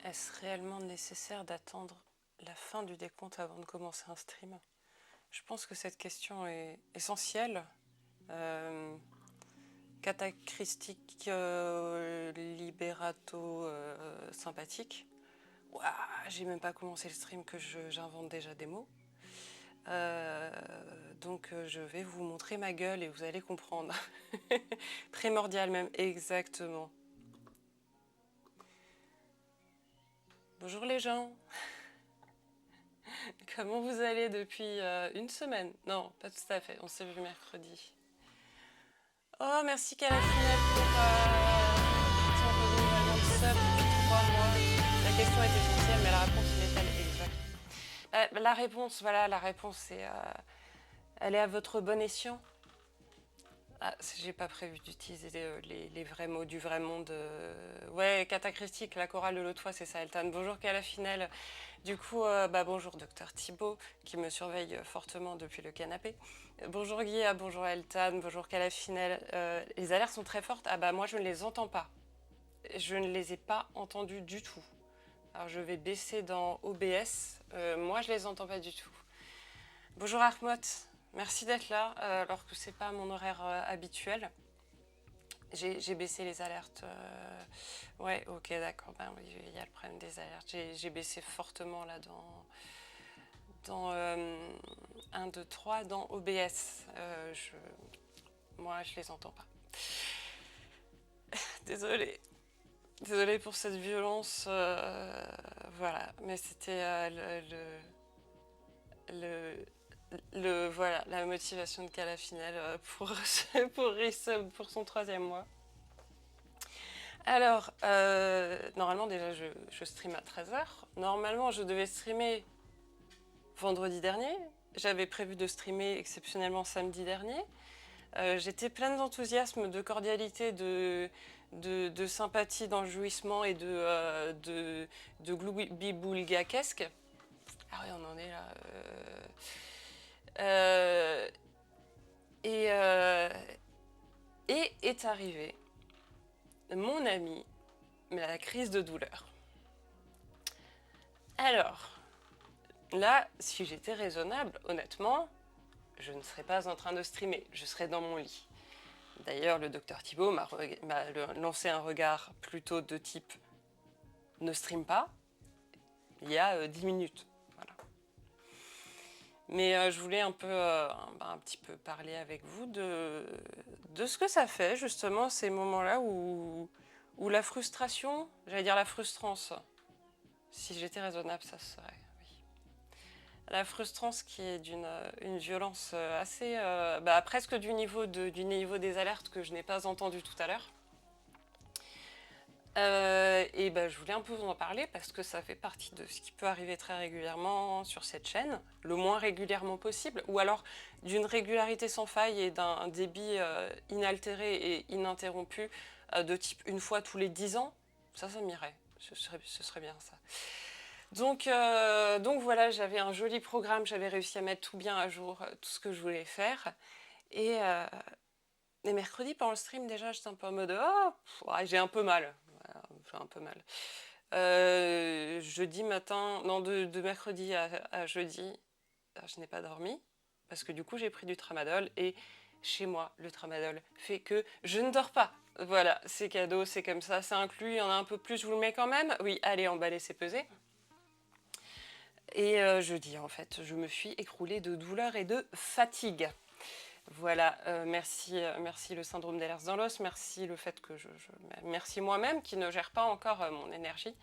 Est-ce réellement nécessaire d'attendre la fin du décompte avant de commencer un stream? Je pense que cette question est essentielle, catachristique, libérato, sympathique. Ouah, j'ai même pas commencé le stream que j'invente déjà des mots. Donc je vais vous montrer ma gueule et vous allez comprendre. Primordial même, exactement. Bonjour les gens. Comment vous allez depuis une semaine? Non, pas tout à fait, on s'est vu mercredi. Oh, merci Calafina pour ton renouvellement de sub depuis 3 mois. La question est essentielle, mais la réponse est exacte. La réponse, voilà, la réponse est, elle est à votre bon escient. Ah, j'ai pas prévu d'utiliser les vrais mots du vrai monde. Ouais, catachristique, la chorale de l'autre fois, c'est ça, Eltan. Bonjour Calafinel. Du coup, bonjour Docteur Thibaut, qui me surveille fortement depuis le canapé. Bonjour Guilla, bonjour Eltan, bonjour Calafinel. Les alertes sont très fortes. Ah bah moi je ne les entends pas. Je ne les ai pas entendues du tout. Alors je vais baisser dans OBS. Moi je les entends pas du tout. Bonjour Arkmot, merci d'être là, alors que c'est pas mon horaire habituel. J'ai baissé les alertes. Ouais, ok, d'accord. Ben oui, il y a le problème des alertes. J'ai baissé fortement là dans 1, 2, 3, dans OBS. Moi, je les entends pas. Désolée. Désolée pour cette violence. Voilà, mais c'était voilà, la motivation de Calafinel pour son 3e mois. Alors, normalement déjà je stream à 13h. Normalement je devais streamer vendredi dernier. J'avais prévu de streamer exceptionnellement samedi dernier. J'étais pleine d'enthousiasme, de cordialité, de sympathie, d'enjouissement et de gloubi-boulga-quesque. Ah oui, on en est là. Et est arrivé mon ami, la crise de douleur. Alors, là, si j'étais raisonnable, honnêtement, je ne serais pas en train de streamer, je serais dans mon lit. D'ailleurs, le docteur Thibaut m'a lancé un regard plutôt de type « ne stream pas » il y a 10 minutes. Voilà. Mais je voulais un petit peu parler avec vous de ce que ça fait, justement, ces moments-là où la frustration, j'allais dire la frustrance, si j'étais raisonnable, ça serait, oui. La frustrance qui est d'une violence assez, presque du niveau des alertes que je n'ai pas entendu tout à l'heure. Je voulais un peu vous en parler parce que ça fait partie de ce qui peut arriver très régulièrement sur cette chaîne, le moins régulièrement possible, ou alors d'une régularité sans faille et d'un débit inaltéré et ininterrompu de type une fois tous les 10 ans. Ça m'irait, ce serait bien ça. Donc voilà, j'avais un joli programme, j'avais réussi à mettre tout bien à jour, tout ce que je voulais faire. Et mercredi, pendant le stream, déjà, j'étais un peu en mode « Oh, j'ai un peu mal ». J'ai un peu mal. Jeudi matin, non, de mercredi à jeudi, je n'ai pas dormi parce que du coup j'ai pris du tramadol et chez moi le tramadol fait que je ne dors pas. Voilà, c'est cadeau, c'est comme ça, c'est inclus, il y en a un peu plus, je vous le mets quand même. Oui, allez, emballez, c'est pesé. Et jeudi en fait, je me suis écroulée de douleur et de fatigue. Voilà, merci le syndrome d'Ehlers-Danlos, merci le fait que merci moi-même qui ne gère pas encore mon énergie.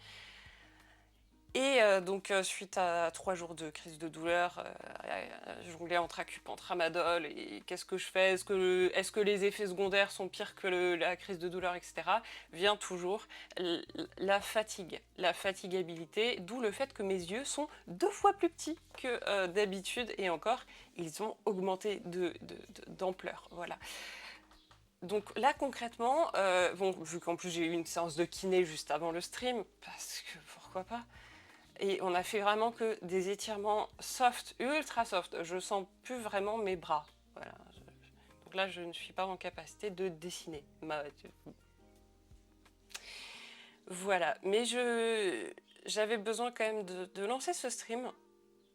Et suite à 3 jours de crise de douleur, jongler entre Acupan, Tramadol, et qu'est-ce que je fais? Est-ce que les effets secondaires sont pires que la crise de douleur, etc. Vient toujours la fatigue, la fatigabilité, d'où le fait que mes yeux sont 2 fois plus petits que d'habitude, et encore, ils ont augmenté d'ampleur, voilà. Donc là concrètement, vu qu'en plus j'ai eu une séance de kiné juste avant le stream, parce que pourquoi pas, et on a fait vraiment que des étirements soft, ultra soft. Je sens plus vraiment mes bras. Voilà. Donc là, je ne suis pas en capacité de dessiner. Voilà, mais j'avais besoin quand même de lancer ce stream.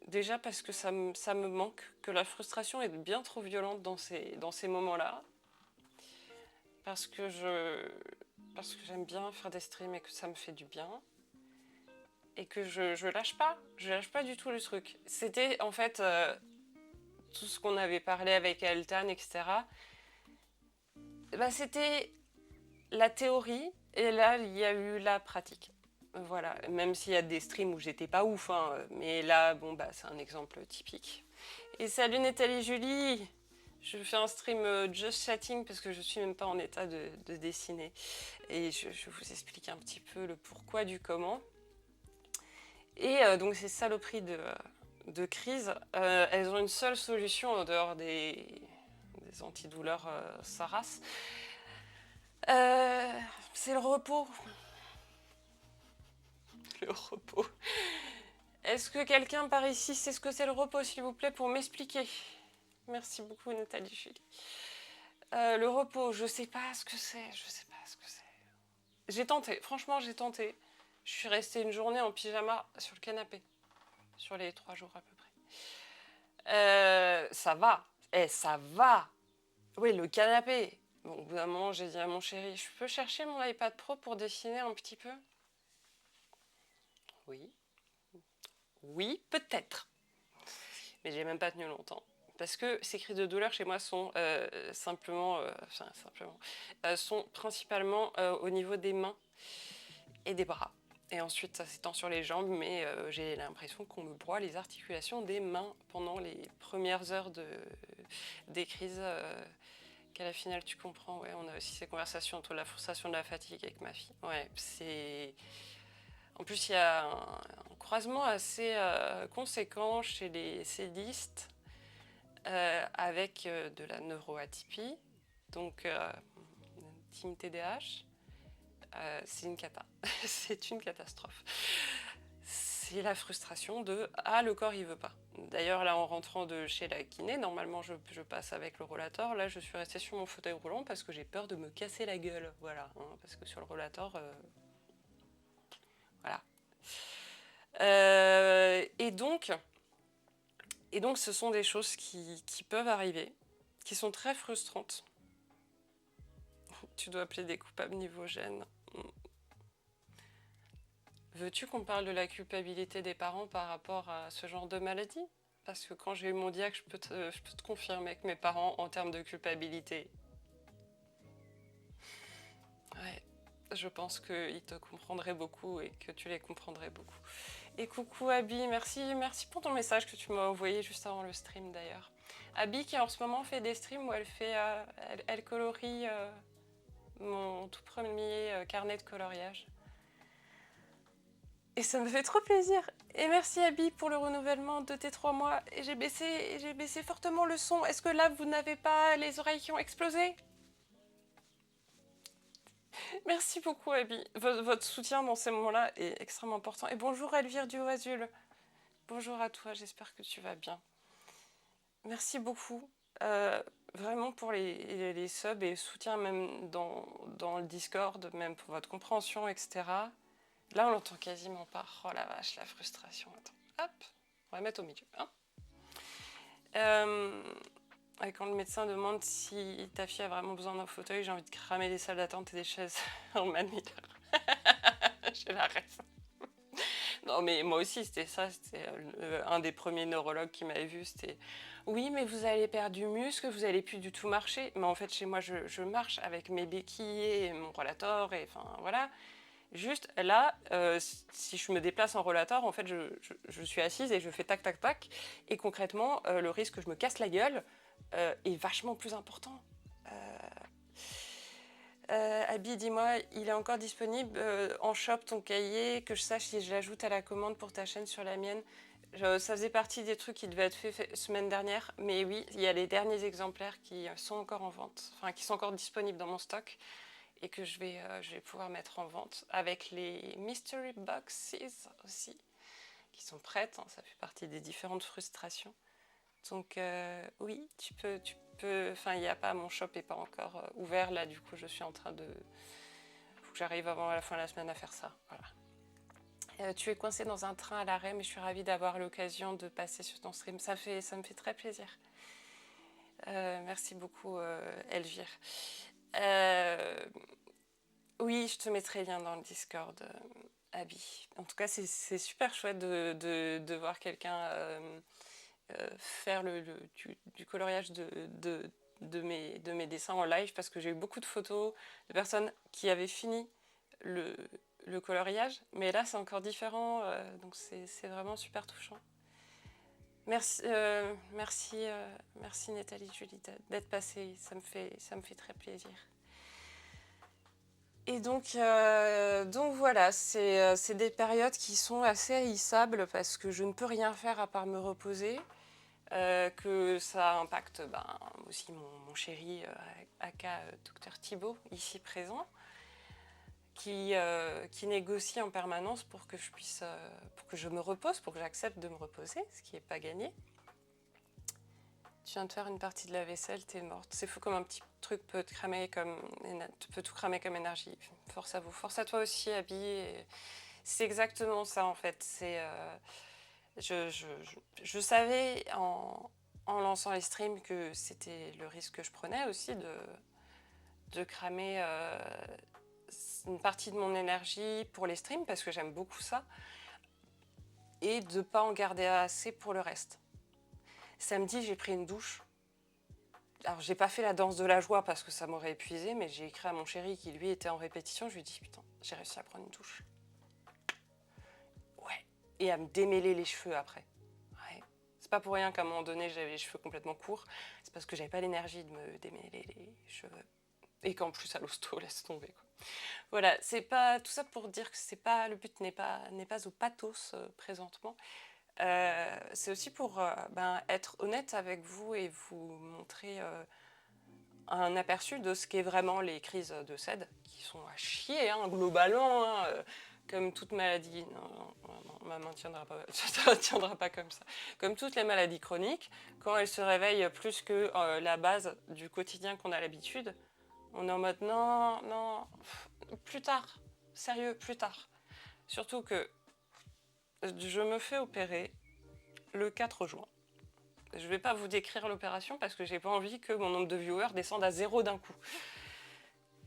Déjà parce que ça me manque, que la frustration est bien trop violente dans ces moments-là. Parce que j'aime bien faire des streams et que ça me fait du bien. Et que je lâche pas du tout le truc. C'était en fait tout ce qu'on avait parlé avec Altan, etc. Bah, c'était la théorie et là il y a eu la pratique. Voilà, même s'il y a des streams où j'étais pas ouf, hein, mais là, bon, bah, c'est un exemple typique. Et salut Nathalie Julie! Je fais un stream just chatting parce que je suis même pas en état de dessiner. Et je vous explique un petit peu le pourquoi du comment. Et donc ces saloperies de crise, elles ont une seule solution en dehors des antidouleurs Saras. C'est le repos. Le repos. Est-ce que quelqu'un par ici sait ce que c'est le repos, s'il vous plaît, pour m'expliquer? Merci beaucoup, Nathalie Julie. Le repos, je sais pas ce que c'est. Je sais pas ce que c'est. J'ai tenté, franchement, j'ai tenté. Je suis restée une journée en pyjama sur le canapé. Sur les 3 jours à peu près. Ça va. Ça va. Oui, le canapé. Bon, au bout d'un moment, j'ai dit à mon chéri, je peux chercher mon iPad Pro pour dessiner un petit peu? Oui. Oui, peut-être. Mais j'ai même pas tenu longtemps. Parce que ces cris de douleur chez moi sont sont principalement au niveau des mains et des bras. Et ensuite, ça s'étend sur les jambes, mais j'ai l'impression qu'on me broie les articulations des mains pendant les premières heures des crises. Qu'à la finale, tu comprends. Ouais, on a aussi ces conversations entre la frustration et la fatigue avec ma fille. Ouais, c'est... En plus, il y a un croisement assez conséquent chez les sédistes avec de la neuroatypie, donc team TDAH. C'est une cata. C'est une catastrophe. C'est la frustration de « Ah, le corps, il veut pas ». D'ailleurs, là, en rentrant de chez la kiné, normalement, je passe avec le rollator. Là, je suis restée sur mon fauteuil roulant parce que j'ai peur de me casser la gueule. Voilà, hein, parce que sur le rollator... voilà. Et donc, ce sont des choses qui peuvent arriver, qui sont très frustrantes. Tu dois appeler des coupables niveau gène. Veux-tu qu'on parle de la culpabilité des parents par rapport à ce genre de maladie? Parce que quand j'ai eu mon diag, je peux te confirmer que mes parents, en termes de culpabilité, ouais, je pense qu'ils te comprendraient beaucoup et que tu les comprendrais beaucoup. Et coucou Abby, merci pour ton message que tu m'as envoyé juste avant le stream d'ailleurs. Abby qui en ce moment fait des streams où elle colorie mon tout premier carnet de coloriage. Et ça me fait trop plaisir. Et merci Abby pour le renouvellement de tes 3 mois. Et j'ai baissé fortement le son. Est-ce que là, vous n'avez pas les oreilles qui ont explosé? Merci beaucoup Abby. Votre soutien dans ces moments-là est extrêmement important. Et bonjour Elvire Duazul. Bonjour à toi, j'espère que tu vas bien. Merci beaucoup. Vraiment pour les subs et le soutien même dans le Discord, même pour votre compréhension, etc. Là, on l'entend quasiment pas. Oh la vache, la frustration. Attends, hop, on va mettre au milieu. Hein. Quand le médecin demande si ta fille a vraiment besoin d'un fauteuil, j'ai envie de cramer des salles d'attente et des chaises en manuel. J'ai la rêve. Non, mais moi aussi, c'était ça. C'était un des premiers neurologues qui m'avait vu. C'était oui, mais vous allez perdre du muscle, vous allez plus du tout marcher. Mais en fait, chez moi, je marche avec mes béquilles et mon rollator. Et enfin, voilà. Juste là, si je me déplace en rollator, en fait, je suis assise et je fais tac, tac, tac. Et concrètement, le risque que je me casse la gueule est vachement plus important. Abby, dis-moi, il est encore disponible en shop ton cahier, que je sache si je l'ajoute à la commande pour ta chaîne sur la mienne. Ça faisait partie des trucs qui devaient être faits semaine dernière, mais oui, il y a les derniers exemplaires qui sont encore en vente, enfin qui sont encore disponibles dans mon stock et que je vais pouvoir mettre en vente avec les mystery boxes aussi qui sont prêtes. Hein, ça fait partie des différentes frustrations. Donc oui, tu peux. Enfin, il n'y a pas, mon shop n'est pas encore ouvert. Là, du coup, je suis en train de que j'arrive avant la fin de la semaine à faire ça. Voilà. Tu es coincé dans un train à l'arrêt, mais je suis ravie d'avoir l'occasion de passer sur ton stream. Ça me fait très plaisir. Merci beaucoup, Elvire. Oui, je te mettrai le lien dans le Discord, Abby. En tout cas, c'est super chouette de voir quelqu'un faire du coloriage de mes dessins en live, parce que j'ai eu beaucoup de photos de personnes qui avaient fini le coloriage, mais là c'est encore différent, donc c'est vraiment super touchant. Merci, merci Nathalie, Julie d'être passée, ça me fait très plaisir. Et donc voilà, c'est des périodes qui sont assez haïssables parce que je ne peux rien faire à part me reposer, que ça impacte aussi mon chéri, aka Dr Thibaut, ici présent, qui négocie en permanence pour que pour que je me repose, pour que j'accepte de me reposer, ce qui n'est pas gagné. Tu viens de faire une partie de la vaisselle, t'es morte. C'est fou comme un petit truc peut tout cramer comme énergie. Force à vous, force à toi aussi, Abby. C'est exactement ça en fait. Je savais en lançant les streams que c'était le risque que je prenais aussi de cramer une partie de mon énergie pour les streams parce que j'aime beaucoup ça et de ne pas en garder assez pour le reste. Samedi, j'ai pris une douche. Alors, j'ai pas fait la danse de la joie parce que ça m'aurait épuisé, mais j'ai écrit à mon chéri qui, lui, était en répétition. Je lui ai dit, putain, j'ai réussi à prendre une douche. Ouais. Et à me démêler les cheveux après. Ouais. C'est pas pour rien qu'à un moment donné, j'avais les cheveux complètement courts. C'est parce que j'avais pas l'énergie de me démêler les cheveux. Et qu'en plus, à l'hosto, laisse tomber, quoi. Voilà, c'est pas tout ça pour dire que c'est pas le but n'est pas au pathos présentement. C'est aussi pour être honnête avec vous et vous montrer un aperçu de ce qu'est vraiment les crises de SED, qui sont à chier, hein, globalement, hein, comme toute maladie. Non, ma main tiendra pas, ça ne tiendra pas comme ça. Comme toutes les maladies chroniques, quand elles se réveillent plus que la base du quotidien qu'on a l'habitude, on est en mode non, plus tard, sérieux, plus tard. Surtout que je me fais opérer le 4 juin. Je ne vais pas vous décrire l'opération parce que j'ai pas envie que mon nombre de viewers descende à 0 d'un coup.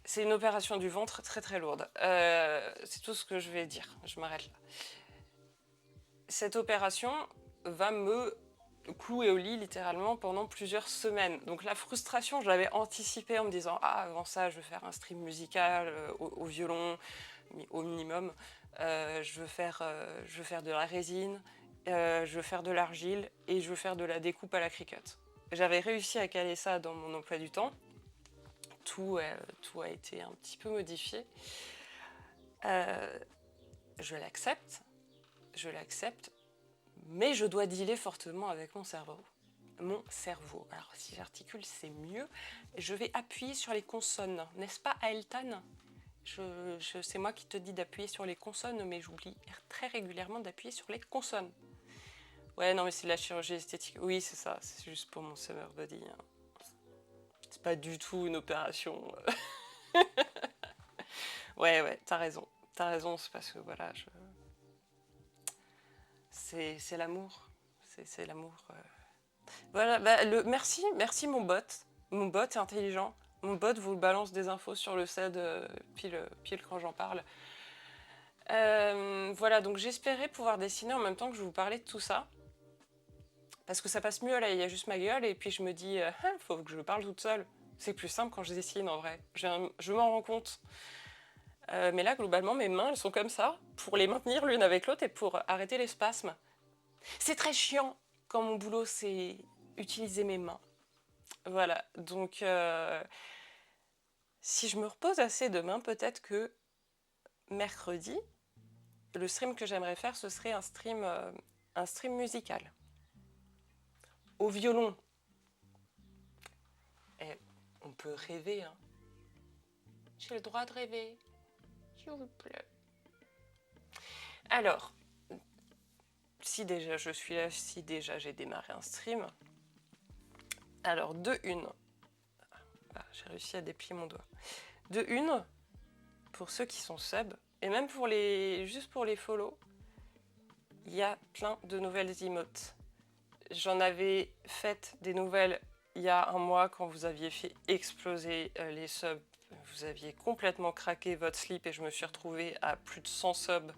C'est une opération du ventre très très lourde. C'est tout ce que je vais dire. Je m'arrête là. Cette opération va me clouer au lit littéralement pendant plusieurs semaines. Donc la frustration, je l'avais anticipée en me disant avant ça, je vais faire un stream musical au violon au minimum. Je veux faire de la résine. Je veux faire de l'argile et je veux faire de la découpe à la Cricut. J'avais réussi à caler ça dans mon emploi du temps. Tout a été un petit peu modifié. Je l'accepte, mais je dois dealer fortement avec mon cerveau. Alors si j'articule, c'est mieux. Je vais appuyer sur les consonnes, n'est-ce pas, Aeltan ? C'est moi qui te dis d'appuyer sur les consonnes, mais j'oublie très régulièrement d'appuyer sur les consonnes. Ouais, non, mais c'est de la chirurgie esthétique. Oui, c'est ça, c'est juste pour mon summer body. Hein. C'est pas du tout une opération. Ouais, t'as raison. C'est parce que voilà, c'est l'amour. C'est l'amour. Voilà, merci mon bot. Mon bot est intelligent. Mon bot vous balance des infos sur le CED pile quand j'en parle. Voilà, donc j'espérais pouvoir dessiner en même temps que je vous parlais de tout ça. Parce que ça passe mieux, là, il y a juste ma gueule, et puis je me dis, faut que je parle toute seule. C'est plus simple quand je dessine, en vrai. Je m'en rends compte. Mais là, globalement, mes mains, elles sont comme ça, pour les maintenir l'une avec l'autre et pour arrêter les spasmes. C'est très chiant quand mon boulot, c'est utiliser mes mains. Voilà, donc si je me repose assez demain, peut-être que mercredi, le stream que j'aimerais faire, ce serait un stream musical. Au violon. Et on peut rêver, hein. J'ai le droit de rêver. S'il vous plaît. Alors, si déjà je suis là, si déjà j'ai démarré un stream, alors de une, j'ai réussi à déplier mon doigt. De une, pour ceux qui sont sub, et même juste pour les follow, il y a plein de nouvelles emotes. J'en avais fait des nouvelles il y a un mois quand vous aviez fait exploser les subs. Vous aviez complètement craqué votre slip et je me suis retrouvée à plus de 100 subs.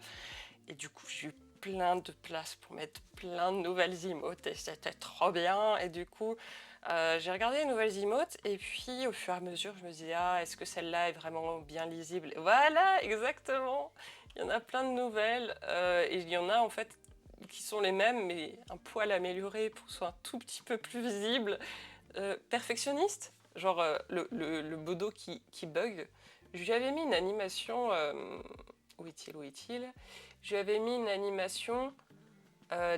Et du coup, j'ai eu plein de place pour mettre plein de nouvelles emotes et c'était trop bien. Et du coup, j'ai regardé les nouvelles emotes et puis au fur et à mesure, je me disais, ah, est-ce que celle-là est vraiment bien lisible? Et voilà, exactement. Il y en a plein de nouvelles et il y en a en fait qui sont les mêmes mais un poil amélioré pour que ce soit un tout petit peu plus visible. Perfectionniste, genre le bodo qui bug. Je lui avais mis une animation. Où est-il? Je lui avais mis une animation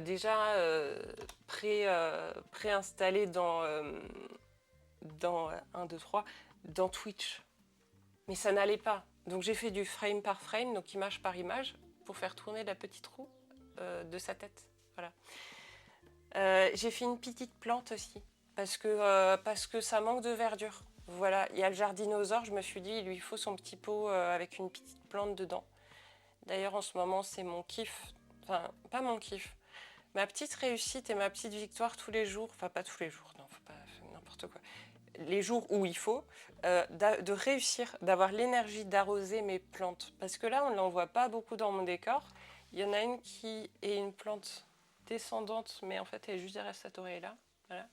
déjà préinstallée dans 1, 2, 3, dans Twitch. Mais ça n'allait pas. Donc j'ai fait du frame par frame, donc image par image, pour faire tourner la petite roue de sa tête. Voilà. J'ai fait une petite plante aussi, parce que ça manque de verdure. Voilà, il y a le jardinosaure, je me suis dit, il lui faut son petit pot avec une petite plante dedans. D'ailleurs, en ce moment, c'est mon kiff. Enfin, pas mon kiff. Ma petite réussite et ma petite victoire tous les jours. Enfin, pas tous les jours, non, faut pas faire n'importe quoi. Les jours où il faut, de réussir, d'avoir l'énergie d'arroser mes plantes. Parce que là, on ne l'en voit pas beaucoup dans mon décor. Il y en a une qui est une plante descendante, mais en fait, elle est juste derrière cette oreille-là. Voilà.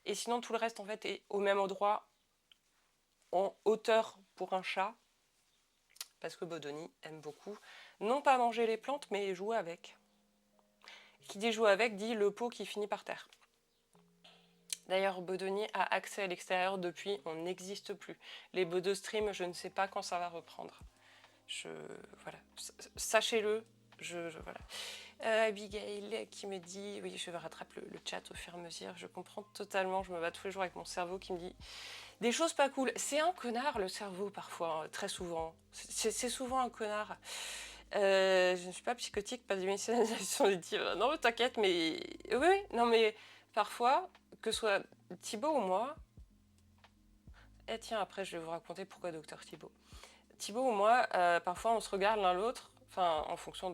Et sinon, tout le reste, en fait, est au même endroit, en hauteur pour un chat. Parce que Bodoni aime beaucoup, non pas manger les plantes, mais jouer avec. Qui dit jouer avec, dit le pot qui finit par terre. D'ailleurs, Bodoni a accès à l'extérieur depuis, on n'existe plus. Les Bodo Stream, je ne sais pas quand ça va reprendre. Voilà, sachez-le, voilà. Abigail qui me dit, oui, je rattrape le chat au fur et à mesure, je comprends totalement, je me bats tous les jours avec mon cerveau qui me dit des choses pas cool. C'est un connard le cerveau parfois, très souvent. C'est souvent un connard. Je ne suis pas psychotique, pas d'émission auditive. Non, t'inquiète, mais oui, non, mais parfois, que ce soit Thibaut ou moi. Et tiens, après, je vais vous raconter pourquoi docteur Thibaut. Thibaut ou moi, parfois, on se regarde l'un l'autre, enfin, en fonction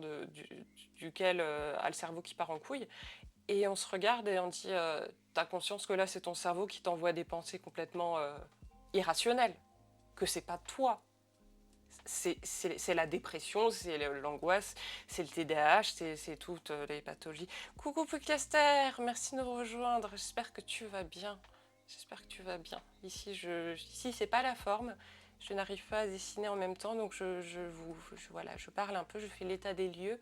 duquel a le cerveau qui part en couille, et on se regarde et on dit t'as conscience que là, c'est ton cerveau qui t'envoie des pensées complètement irrationnelles, que c'est pas toi. C'est la dépression, c'est l'angoisse, c'est le TDAH, c'est toutes les pathologies. Coucou Pucaster, merci de nous rejoindre. J'espère que tu vas bien. J'espère que tu vas bien. Ici, c'est pas la forme. Je n'arrive pas à dessiner en même temps, donc voilà, je parle un peu, je fais l'état des lieux.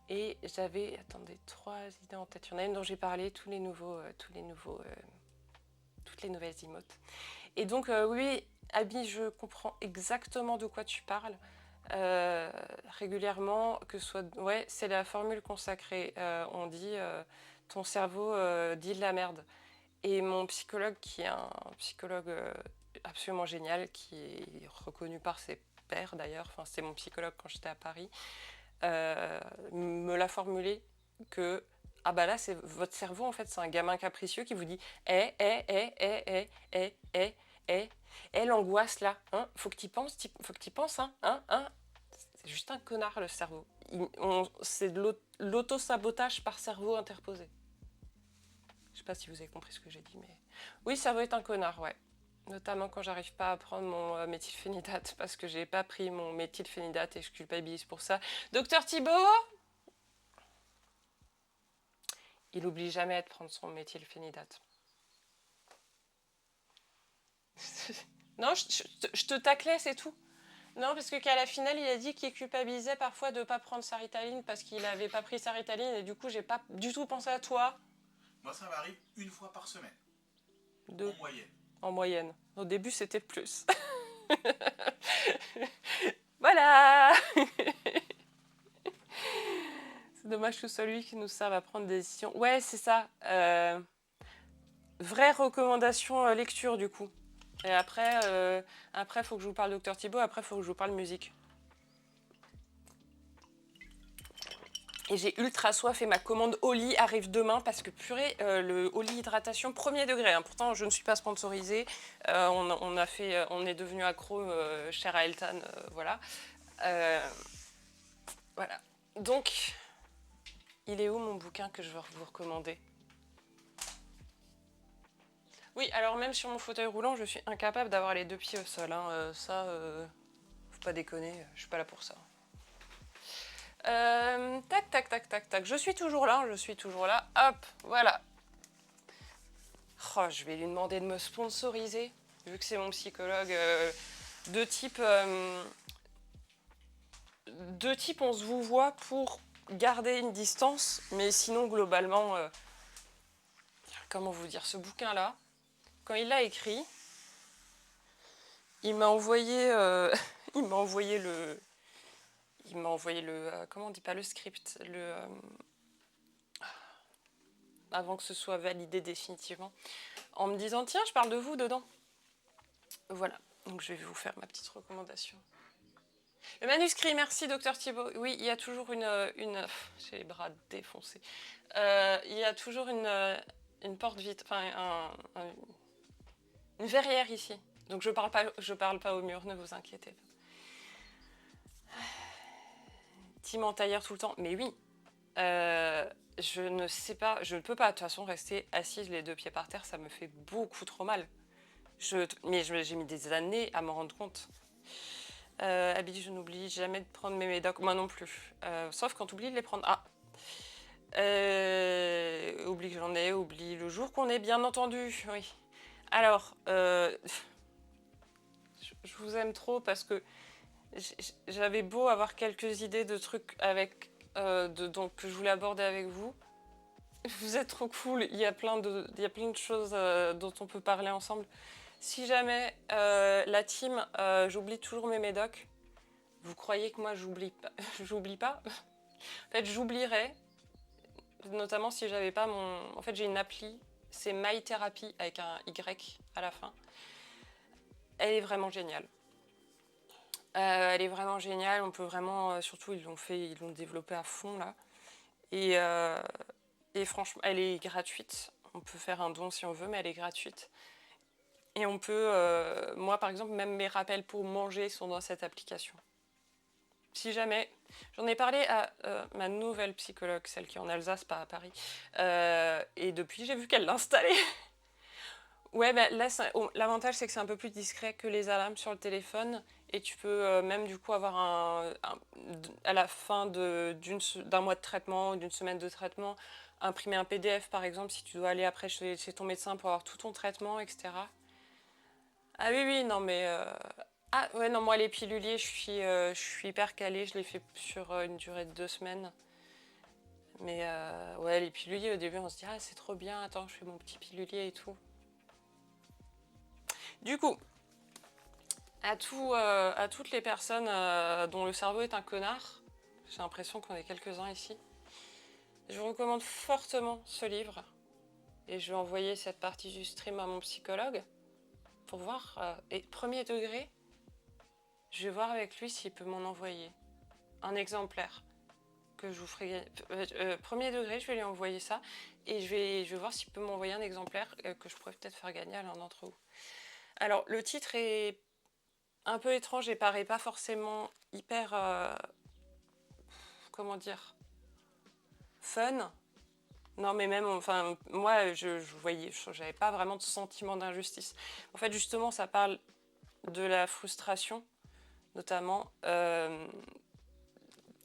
Et j'avais, attendez, 3 idées en tête. Il y en a une dont j'ai parlé, toutes les nouvelles emotes. Et donc, oui, Abby, je comprends exactement de quoi tu parles. Régulièrement, que ce soit... Ouais, c'est la formule consacrée. On dit, ton cerveau dit de la merde. Et mon psychologue, qui est un psychologue absolument génial, qui est reconnu par ses pairs d'ailleurs, enfin, c'était mon psychologue quand j'étais à Paris, me l'a formulé que ah bah là c'est votre cerveau en fait c'est un gamin capricieux qui vous dit l'angoisse là hein faut que tu penses hein c'est juste un connard le cerveau c'est de l'auto-sabotage par cerveau interposé. Je sais pas si vous avez compris ce que j'ai dit mais oui le cerveau est un connard ouais. Notamment quand j'arrive pas à prendre mon méthylphénidate parce que j'ai pas pris mon méthylphénidate et je culpabilise pour ça. Docteur Thibaut, il oublie jamais de prendre son méthylphénidate. Non, je te taclais, c'est tout. Non, parce qu'à la finale, il a dit qu'il culpabilisait parfois de ne pas prendre sa Ritaline parce qu'il n'avait pas pris sa Ritaline et du coup, j'ai pas du tout pensé à toi. Moi, ça m'arrive 1 fois par semaine. 2. En moyenne. En moyenne. Au début, c'était plus. Voilà. C'est dommage que ce soit lui qui nous serve à prendre des décisions. Ouais, c'est ça. Vraie recommandation lecture, du coup. Et après, faut que je vous parle Docteur Thibaut. Après, faut que je vous parle musique. Et j'ai ultra soif et ma commande Oli arrive demain parce que purée, le Oli hydratation premier degré, hein. Pourtant, je ne suis pas sponsorisée. On est devenu accro cher à Eltan, voilà. Voilà. Donc, il est où mon bouquin que je veux vous recommander? Oui, alors même sur mon fauteuil roulant, je suis incapable d'avoir les 2 pieds au sol, hein. Faut pas déconner, je suis pas là pour ça. Tac, tac, tac, tac, tac. Je suis toujours là. Hop, voilà. Oh, je vais lui demander de me sponsoriser, vu que c'est mon psychologue. Deux types, on se vous voit pour garder une distance, mais sinon, globalement, comment vous dire, ce bouquin-là, quand il l'a écrit, il m'a envoyé, comment on dit, pas le script, avant que ce soit validé définitivement, en me disant tiens, je parle de vous dedans. Voilà, donc je vais vous faire ma petite recommandation. Le manuscrit, merci docteur Thibault. Oui, il y a toujours j'ai les bras défoncés. Il y a toujours une porte vitre, enfin une verrière ici. Donc je parle pas au mur, ne vous inquiétez pas. Team en tailleur tout le temps, mais oui. Je ne peux pas de toute façon rester assise les 2 pieds par terre, ça me fait beaucoup trop mal. Mais j'ai mis des années à m'en rendre compte. Abby, je n'oublie jamais de prendre mes médocs, moi non plus. Sauf quand tu oublies de les prendre. Oublie que j'en ai, oublie le jour qu'on est, bien entendu. Oui. Alors, je vous aime trop parce que j'avais beau avoir quelques idées de trucs donc, que je voulais aborder avec vous. Vous êtes trop cool, il y a plein de choses dont on peut parler ensemble. Si jamais la team, j'oublie toujours mes médocs, vous croyez que moi j'oublie pas, j'oublie pas? En fait, j'oublierais, notamment si j'avais pas En fait, j'ai une appli, c'est My Therapy avec un Y à la fin. Elle est vraiment géniale. On peut vraiment, surtout ils l'ont développé à fond là. Et franchement, elle est gratuite. On peut faire un don si on veut, mais elle est gratuite. Et on peut, moi par exemple, même mes rappels pour manger sont dans cette application. Si jamais, j'en ai parlé à ma nouvelle psychologue, celle qui est en Alsace, pas à Paris. Et depuis, j'ai vu qu'elle l'a installée. Ouais, bah, là, l'avantage, c'est que c'est un peu plus discret que les alarmes sur le téléphone. Et tu peux même du coup avoir à la fin d'un mois de traitement ou d'une semaine de traitement, imprimer un PDF par exemple, si tu dois aller après chez ton médecin pour avoir tout ton traitement, etc. Ah oui, oui, non, mais... Ah ouais, non, moi les piluliers, je suis hyper calée, je les fais sur une durée de 2 semaines. Mais ouais, les piluliers, au début, on se dit, ah, c'est trop bien, attends, je fais mon petit pilulier et tout. Du coup, à toutes les personnes dont le cerveau est un connard, j'ai l'impression qu'on est quelques-uns ici, je vous recommande fortement ce livre. Et je vais envoyer cette partie du stream à mon psychologue pour voir. Et premier degré, je vais voir avec lui s'il peut m'en envoyer un exemplaire que je vous ferai. Premier degré, je vais lui envoyer ça et je vais voir s'il peut m'envoyer un exemplaire que je pourrais peut-être faire gagner à l'un d'entre vous. Alors, le titre est un peu étrange et paraît pas forcément hyper, comment dire, fun. Non, mais même, enfin, moi, j'avais pas vraiment de sentiment d'injustice. En fait, justement, ça parle de la frustration, notamment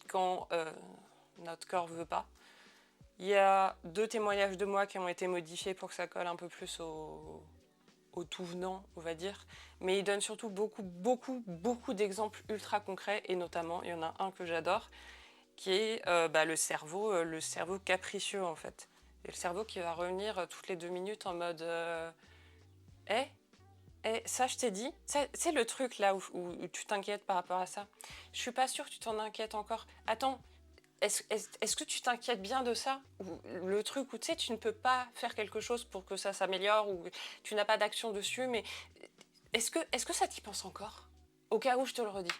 quand notre corps veut pas. Il y a 2 témoignages de moi qui ont été modifiés pour que ça colle un peu plus au tout venant, on va dire. Mais il donne surtout beaucoup d'exemples ultra concrets, et notamment, il y en a un que j'adore, qui est le cerveau capricieux, en fait. Et le cerveau qui va revenir toutes les 2 minutes en mode ça je t'ai dit, c'est le truc là où tu t'inquiètes par rapport à ça. Je suis pas sûre que tu t'en inquiètes encore. Attends, est-ce que tu t'inquiètes bien de ça? Ou le truc où tu sais, tu ne peux pas faire quelque chose pour que ça s'améliore, ou tu n'as pas d'action dessus, mais est-ce que ça t'y pense encore? Au cas où, je te le redis.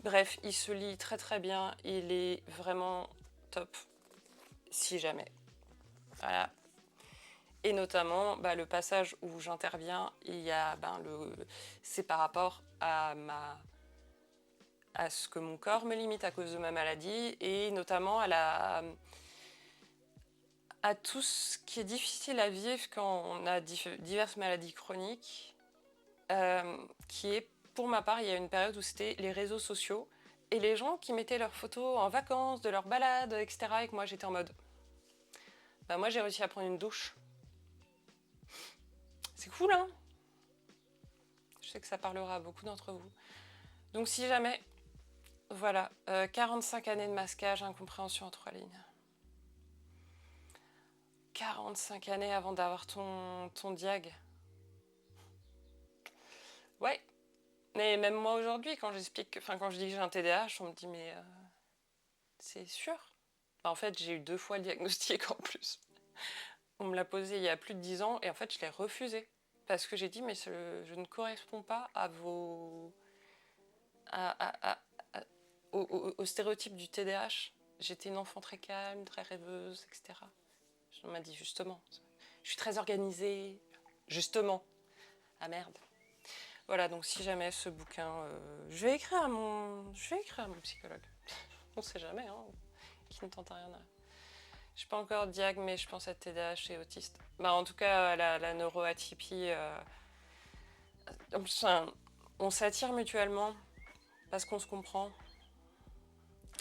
Bref, il se lit très très bien, il est vraiment top. si jamais. Voilà. Et notamment, le passage où j'interviens, il y a, c'est par rapport à ce que mon corps me limite à cause de ma maladie et notamment à tout ce qui est difficile à vivre quand on a diverses maladies chroniques, qui est, pour ma part, il y a une période où c'était les réseaux sociaux et les gens qui mettaient leurs photos en vacances, de leurs balades, etc. Et que moi, j'étais en mode... moi, j'ai réussi à prendre une douche. C'est cool, hein? Je sais que ça parlera à beaucoup d'entre vous. Donc, si jamais... Voilà, 45 années de masquage, incompréhension en 3 lignes. 45 années avant d'avoir ton diag. Ouais, mais même moi aujourd'hui, quand je dis que j'ai un TDAH, on me dit mais c'est sûr. En fait, j'ai eu 2 fois le diagnostic en plus. On me l'a posé il y a plus de 10 ans et en fait, je l'ai refusé. Parce que j'ai dit mais je ne corresponds pas à vos... au stéréotype du TDAH. J'étais une enfant très calme, très rêveuse, etc. On m'a dit justement, je suis très organisée. Justement. Ah merde. Voilà, donc si jamais ce bouquin... je vais écrire à mon psychologue. On sait jamais, hein, qui ne tente rien. Je suis pas encore diag, mais je pense être TDAH et autiste. En tout cas, la neuroatypie... on s'attire mutuellement parce qu'on se comprend.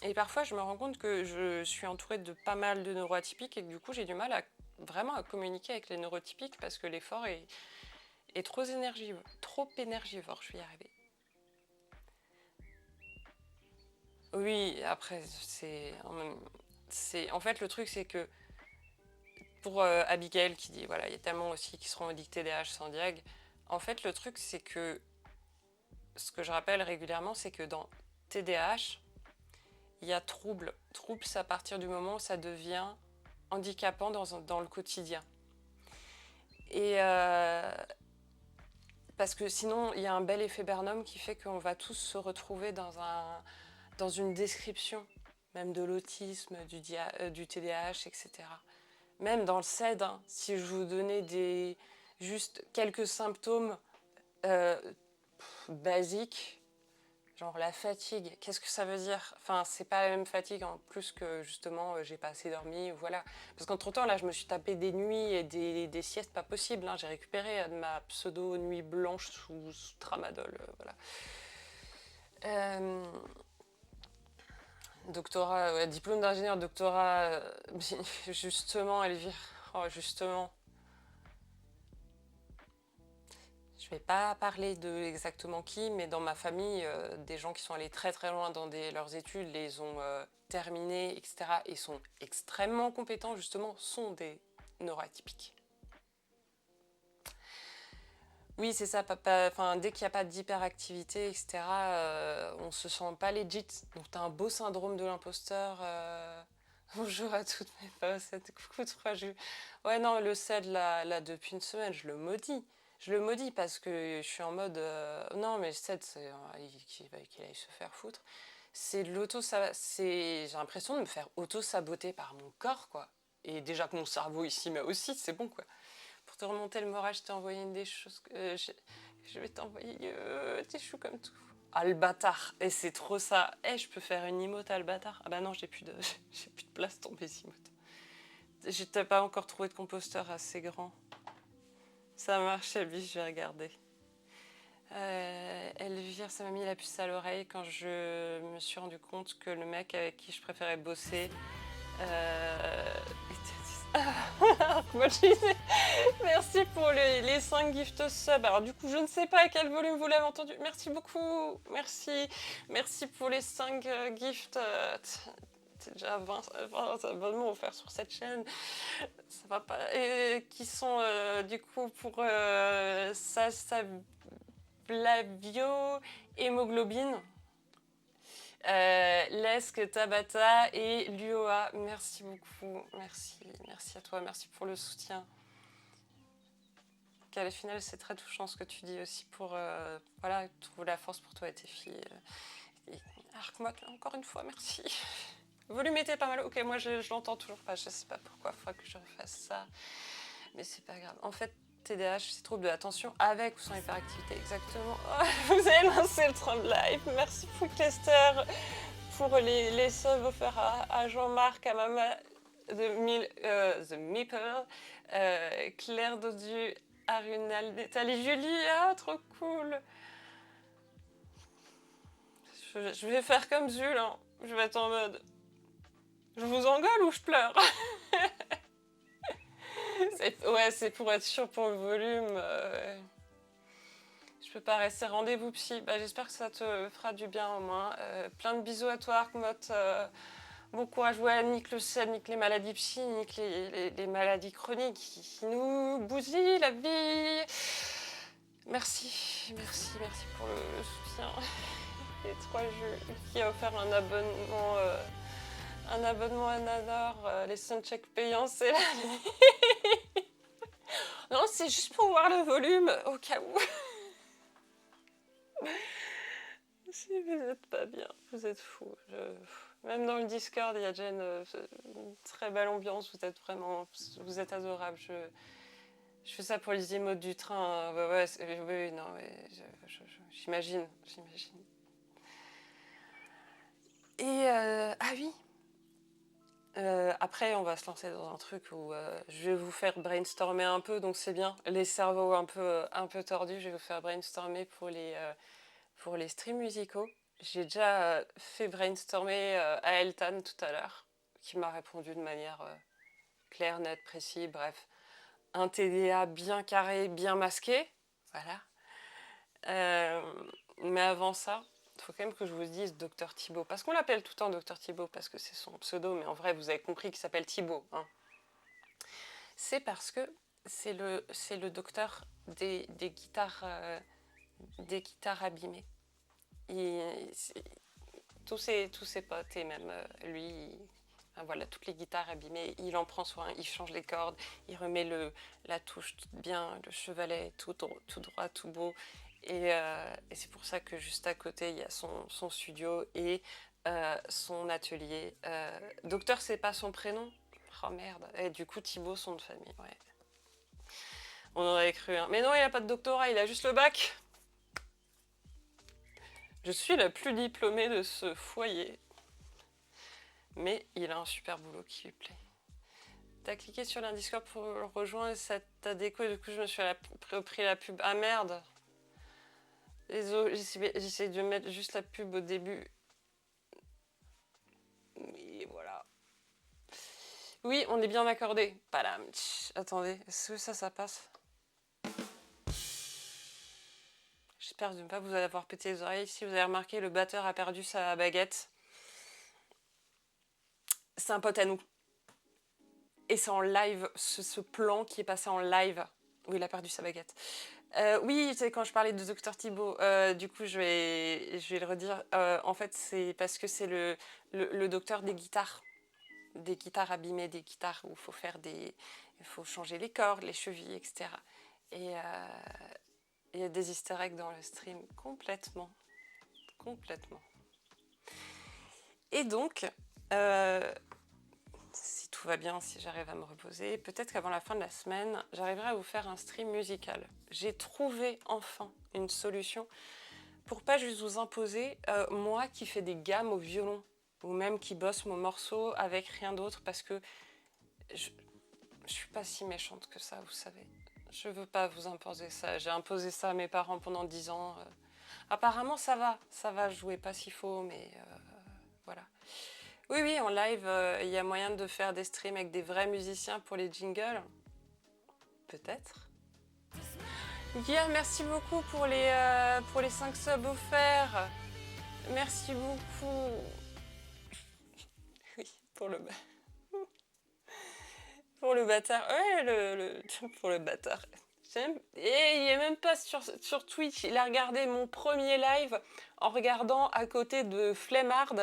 Et parfois, je me rends compte que je suis entourée de pas mal de neuroatypiques et que du coup, j'ai du mal à communiquer avec les neurotypiques parce que l'effort est trop énergivore, je vais y arriver. Oui, après, en fait, le truc, c'est que pour Abigail qui dit, voilà, il y a tellement aussi qui seront dictés TDAH sans diag. En fait, le truc, c'est que ce que je rappelle régulièrement, c'est que dans TDAH, il y a trouble. Trouble, c'est à partir du moment où ça devient handicapant dans le quotidien. Et parce que sinon, il y a un bel effet Barnum qui fait qu'on va tous se retrouver dans une description, même de l'autisme, du TDAH, etc. Même dans le CED, hein, si je vous donnais juste quelques symptômes basiques, genre la fatigue, qu'est-ce que ça veut dire? Enfin, c'est pas la même fatigue en plus que justement j'ai pas assez dormi, voilà. Parce qu'entre-temps, là, je me suis tapé des nuits et des siestes pas possibles. Hein. J'ai récupéré de ma pseudo-nuit blanche sous tramadol, voilà. Doctorat, diplôme d'ingénieur, doctorat, justement, Elvire, oh, justement. Je ne vais pas parler de exactement qui, mais dans ma famille, des gens qui sont allés très très loin dans leurs études, les ont terminées, etc. et sont extrêmement compétents, justement, sont des neuroatypiques. Oui, c'est ça, dès qu'il n'y a pas d'hyperactivité, etc., on ne se sent pas legit. Donc, tu as un beau syndrome de l'imposteur. Bonjour à toutes mes potes, coucou 3G. Ouais, non, le CED, là, depuis une semaine, je le maudis. Je le maudis parce que je suis en mode non, mais le CED, qu'il aille se faire foutre. C'est de j'ai l'impression de me faire auto-saboter par mon corps, quoi. Et déjà que mon cerveau ici, mais aussi, c'est bon, quoi. Pour te remonter le moral, je t'ai envoyé des choses. Je vais t'envoyer des choux comme tout. Ah, le bâtard. Et c'est trop ça. Je peux faire une emote à le bâtard. Ah bah non, j'ai plus de place pour mes emotes. J'ai pas encore trouvé de composteur assez grand. Ça marche, Elvire, je vais regarder. Elvire, ça m'a mis la puce à l'oreille quand je me suis rendu compte que le mec avec qui je préférais bosser moi, je disais, merci pour les 5 gift subs. Alors du coup, je ne sais pas à quel volume vous l'avez entendu. Merci beaucoup. Merci pour les 5 gifts. C'est déjà 20 abonnements offerts sur cette chaîne. Ça va pas. Et qui sont du coup pour Savio, hémoglobine. Lesk, Tabata et Luoa, merci beaucoup, merci à toi, merci pour le soutien. Qu'à la finale, c'est très touchant ce que tu dis aussi pour trouver la force pour toi et tes filles. Et Arkmot, encore une fois, merci. Volume était pas mal. Ok, moi je l'entends toujours pas. Je sais pas pourquoi. Faudra que je refasse ça. Mais c'est pas grave. En fait, TDAH, c'est trouble de l'attention avec ou sans hyperactivité. Exactement. Oh, vous avez lancé le train de live. Merci Fouque Lester pour les subs offerts à Jean-Marc, à Mama The Meeple, Claire Dodu, Arunal, Nathalie, Julie. Ah, trop cool. Je vais faire comme Zul. Hein. Je vais être en mode. Je vous engueule ou je pleure? Ouais, c'est pour être sûr pour le volume. Je peux pas rester. Rendez-vous psy. Bah, j'espère que ça te fera du bien au moins. Plein de bisous à toi, Arkmot. Bon courage. Ouais, nique le sel, nique les maladies psy, nique les maladies chroniques qui nous bousillent la vie. Merci pour le soutien. Les 3 jeux qui a offert un abonnement à Nanor, les soundchecks payants, c'est là. Non, c'est juste pour voir le volume, au cas où. Si vous n'êtes pas bien, vous êtes fous. Même dans le Discord, il y a déjà une très belle ambiance. Vous êtes adorables. Je fais ça pour les emotes du train. Oui, non, j'imagine. Et ah oui. Après, on va se lancer dans un truc où je vais vous faire brainstormer un peu, donc c'est bien. Les cerveaux un peu tordus, je vais vous faire brainstormer pour les streams musicaux. J'ai déjà fait brainstormer à Eltan tout à l'heure, qui m'a répondu de manière claire, nette, précise, bref. Un TDA bien carré, bien masqué, voilà. Mais avant ça, il faut quand même que je vous dise Dr Thibaut. Parce qu'on l'appelle tout le temps Dr Thibaut, parce que c'est son pseudo, mais en vrai, vous avez compris qu'il s'appelle Thibaut. Hein. C'est parce que c'est le docteur des guitares abîmées. Tous ses potes, et même lui, voilà, toutes les guitares abîmées, il en prend soin, il change les cordes, il remet la touche bien, le chevalet tout droit, tout beau. Et c'est pour ça que juste à côté, il y a son studio et son atelier. Docteur, c'est pas son prénom? Oh merde. Et du coup, Thibaut, son nom de famille, ouais. On aurait cru. Hein. Mais non, il a pas de doctorat, il a juste le bac. Je suis la plus diplômée de ce foyer. Mais il a un super boulot qui lui plaît. T'as cliqué sur l'un Discord pour le rejoindre, ça t'a déco et du coup je me suis pris la pub. Ah merde! Désolé, j'essaie de mettre juste la pub au début. Mais voilà. Oui, on est bien accordé. Padam. Attendez, est-ce que ça passe? J'espère de ne pas vous avoir pété les oreilles. Si vous avez remarqué, le batteur a perdu sa baguette. C'est un pote à nous. Et c'est en live, ce plan qui est passé en live où il a perdu sa baguette. Oui, c'est quand je parlais de Dr Thibaut. Du coup, je vais le redire. En fait, c'est parce que c'est le docteur des guitares abîmées, des guitares où il faut changer les cordes, les chevilles, etc. Et il y a des easter eggs dans le stream complètement. Et donc, si tout va bien, si j'arrive à me reposer, peut-être qu'avant la fin de la semaine, j'arriverai à vous faire un stream musical. J'ai trouvé enfin une solution pour pas juste vous imposer, moi qui fais des gammes au violon, ou même qui bosse mon morceau avec rien d'autre, parce que je suis pas si méchante que ça, vous savez. Je veux pas vous imposer ça. J'ai imposé ça à mes parents pendant 10 ans. Apparemment, ça va, je jouais pas si faux, mais voilà. Oui, en live, il y a moyen de faire des streams avec des vrais musiciens pour les jingles. Peut-être. Guillaume, merci beaucoup pour les 5 subs offerts. Merci beaucoup. Oui, pour le bâtard. Ouais, pour le bâtard. Et il est même pas sur Twitch. Il a regardé mon premier live en regardant à côté de Flemmard,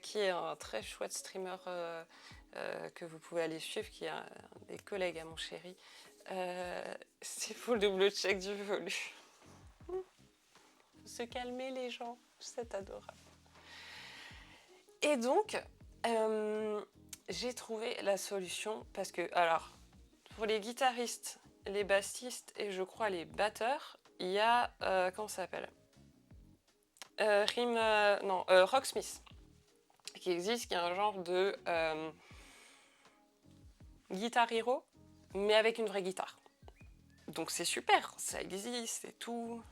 qui est un très chouette streamer que vous pouvez aller suivre, qui est un des collègues à mon chéri. C'est pour le double check du volume. Se calmer les gens, c'est adorable. Et donc, J'ai trouvé la solution parce que, alors, pour les guitaristes, les bassistes et je crois les batteurs, il y a, comment ça s'appelle Rocksmith, qui existe, qui est un genre de Guitar Hero, mais avec une vraie guitare. Donc c'est super, ça existe et tout.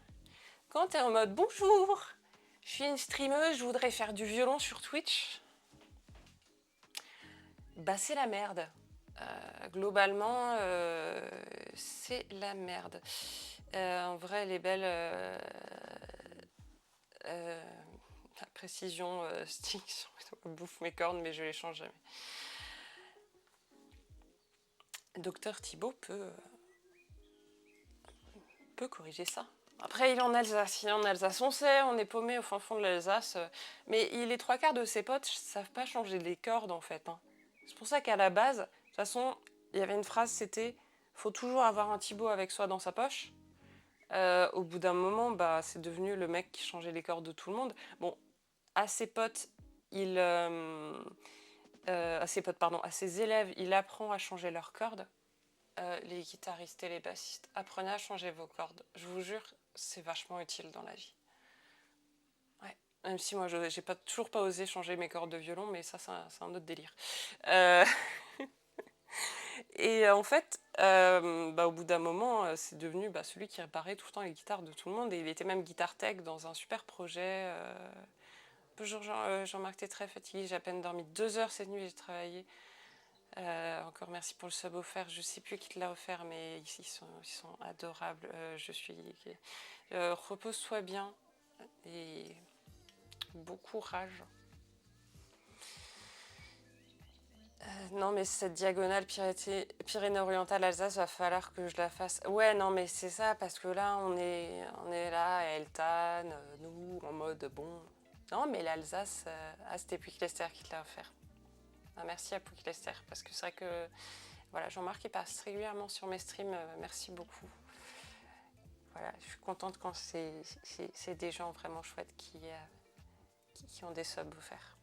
Quand t'es en mode bonjour, je suis une streameuse, je voudrais faire du violon sur Twitch, bah c'est la merde. Globalement, c'est la merde. En vrai, les belles la précision stick, bouffe mes cornes, mais je les change jamais. Docteur Thibaut peut corriger ça. Après, il est en Alsace. On sait, on est paumé au fin fond de l'Alsace. Mais les trois quarts de ses potes ne savent pas changer les cordes, en fait. Hein. C'est pour ça qu'à la base, de toute façon, il y avait une phrase, c'était « faut toujours avoir un Thibaut avec soi dans sa poche ». Au bout d'un moment, bah, c'est devenu le mec qui changeait les cordes de tout le monde. Bon, à ses potes, à ses élèves, il apprend à changer leurs cordes. Les guitaristes et les bassistes, apprenez à changer vos cordes. Je vous jure, c'est vachement utile dans la vie. Ouais. Même si moi, je n'ai toujours pas osé changer mes cordes de violon, mais ça, c'est un autre délire. Et en fait, au bout d'un moment, c'est devenu celui qui réparait tout le temps les guitares de tout le monde. Et il était même guitar tech dans un super projet. Bonjour Jean-Marc, t'es très fatigué, j'ai à peine dormi 2 heures cette nuit, j'ai travaillé. Encore merci pour le sub offert. Je sais plus qui te l'a offert, mais ils sont adorables. Repose-toi bien et bon courage. Non, mais cette diagonale Pyrénées-Orientales-Alsace, va falloir que je la fasse. Ouais, non, mais c'est ça, parce que là, on est là, à Eltan, nous, en mode bon. Non, mais l'Alsace, c'était Puy-Clester qui te l'a offert. Ah, merci à Puy-Clester, parce que c'est vrai que voilà, Jean-Marc il passe régulièrement sur mes streams, merci beaucoup. Voilà, je suis contente quand c'est des gens vraiment chouettes qui ont des subs offerts.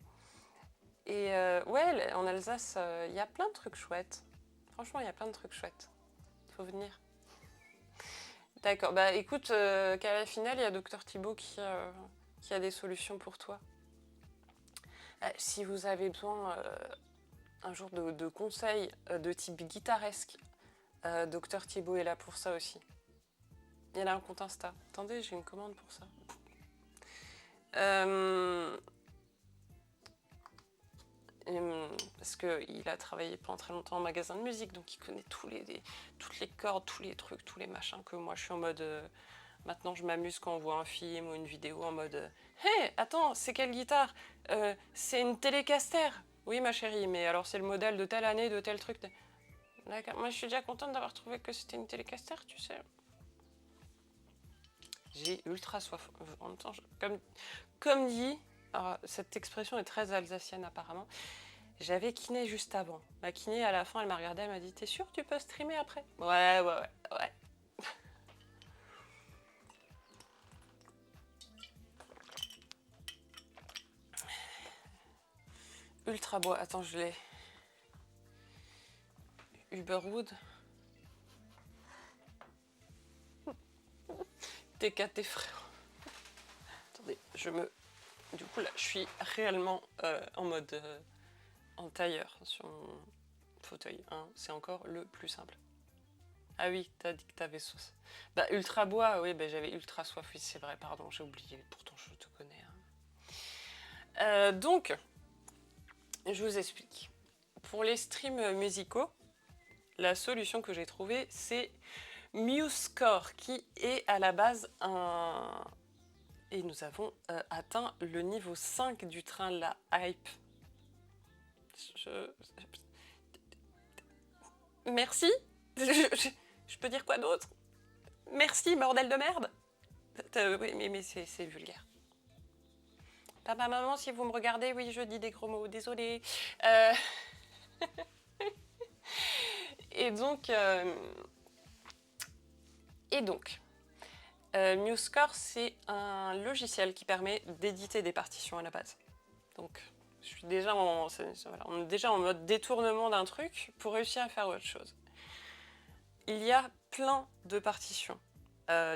Et ouais, en Alsace, il y a plein de trucs chouettes. Franchement, il y a plein de trucs chouettes. Il faut venir. D'accord, bah écoute, qu'à la finale, il y a Docteur Thibaut qui a des solutions pour toi. Si vous avez besoin un jour de conseils de type guitaresque, Docteur Thibaut est là pour ça aussi. Il a un compte Insta. Attendez, j'ai une commande pour ça. Parce qu'il a travaillé pendant très longtemps en magasin de musique, donc il connaît toutes les cordes, tous les trucs, tous les machins que moi je suis en mode... maintenant je m'amuse quand on voit un film ou une vidéo en mode hey, attends, c'est quelle guitare c'est une Telecaster. Oui ma chérie, mais alors c'est le modèle de telle année, de tel truc. D'accord, moi je suis déjà contente d'avoir trouvé que c'était une Telecaster, tu sais. J'ai ultra soif. En même temps, comme dit, alors, cette expression est très alsacienne apparemment. J'avais kiné juste avant. Ma kiné à la fin, elle m'a regardée, elle m'a dit t'es sûre que tu peux streamer après? Ouais. Ultra bois, attends, je l'ai. Uberwood. TKT frère. Attendez, du coup là, je suis réellement en mode en tailleur sur mon fauteuil. Hein. C'est encore le plus simple. Ah oui, t'as dit que t'avais soif. Bah ultra bois, oui, bah, j'avais ultra soif, oui c'est vrai, pardon, j'ai oublié, pourtant je te connais. Hein. Donc, je vous explique. Pour les streams musicaux, la solution que j'ai trouvée, c'est MuseScore, qui est à la base un... Et nous avons atteint le niveau 5 du train La Hype. Merci. Je peux dire quoi d'autre? Merci, bordel de merde. Oui, mais c'est vulgaire. Papa, maman, si vous me regardez, oui, je dis des gros mots, désolé. Et donc, MuseScore, c'est un logiciel qui permet d'éditer des partitions à la base. Donc, Je suis déjà voilà, on est déjà en mode détournement d'un truc pour réussir à faire autre chose. Il y a plein de partitions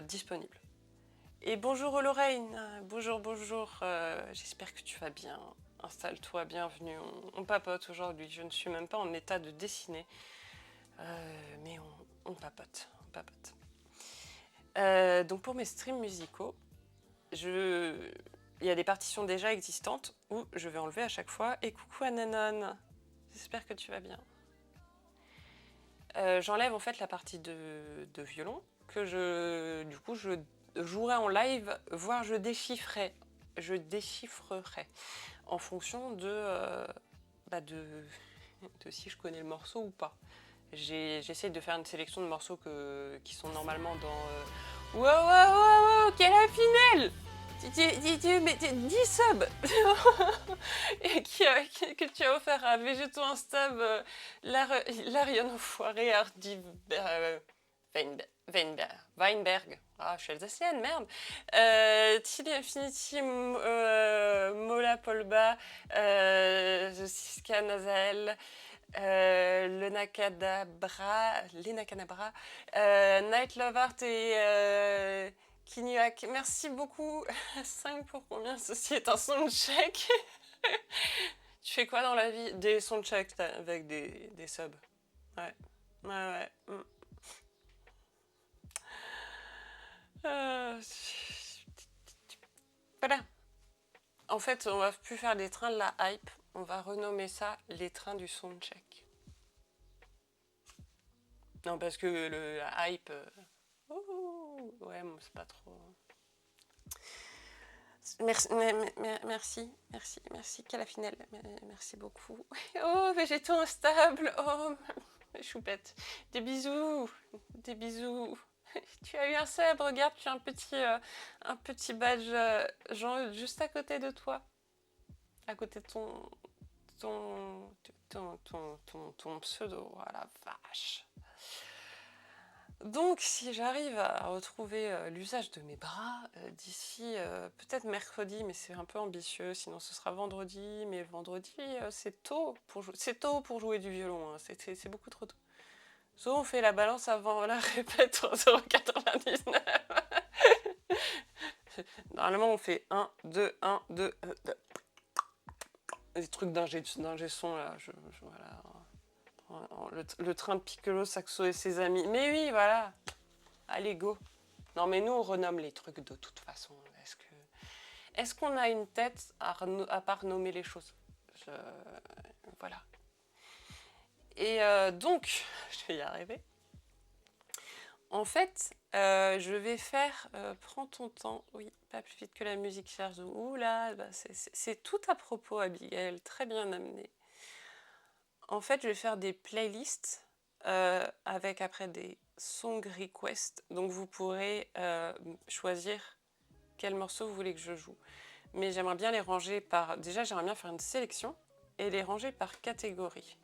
disponibles. Et bonjour Lorraine, bonjour, j'espère que tu vas bien. Installe-toi, bienvenue, on papote aujourd'hui. Je ne suis même pas en état de dessiner, mais on papote. Donc pour mes streams musicaux, il y a des partitions déjà existantes où je vais enlever à chaque fois. Et coucou Ananon, j'espère que tu vas bien. J'enlève en fait la partie de violon que je jouerai en live, voire je déchiffrerai en fonction de si je connais le morceau ou pas. J'essaie de faire une sélection de morceaux qui sont normalement dans... Wow, quelle affinelle! 10 subs et que tu as offert à Végéto Instab, Larion Enfoiré, Hardy Weinberg. Ah, je suis alsacienne, merde. Tilly Infinity, Mola Polba, Siska Nazael, Lena Kadabra, Night Love Art et Kinuak. Merci beaucoup. 5 pour combien? Ceci est un soundcheck. Tu fais quoi dans la vie? Des soundchecks avec des subs. Ouais. Voilà. En fait, on va plus faire des trains de la hype. On va renommer ça les trains du soundcheck. Non, parce que la hype... ouais, c'est pas trop... Merci, Calafinelle. Merci beaucoup. Oh, végétaux instables. Oh, choupette. Des bisous. Tu as eu un sub, regarde, tu as un petit badge genre, juste à côté de toi. À côté de ton pseudo. Oh la vache. Donc, si j'arrive à retrouver l'usage de mes bras d'ici peut-être mercredi, mais c'est un peu ambitieux, sinon ce sera vendredi. Mais vendredi, c'est tôt pour jouer du violon, hein. C'est beaucoup trop tôt. Soit on fait la balance avant la répète 3,99 €. Normalement, on fait 1, 2, 1, 2. Des trucs d'ingé son, là. Voilà. Le train de Piccolo, Saxo et ses amis. Mais oui, voilà. Allez, go. Non, mais nous, on renomme les trucs de toute façon. Est-ce qu'on a une tête à part nommer les choses? Voilà. Et donc, je vais y arriver. En fait, je vais faire... prends ton temps. Oui, pas plus vite que la musique charge. Ouh là, c'est tout à propos, Abigail. Très bien amené. En fait, je vais faire des playlists avec après des song requests. Donc, vous pourrez choisir quel morceau vous voulez que je joue. Mais j'aimerais bien les ranger par... Déjà, j'aimerais bien faire une sélection et les ranger par catégorie.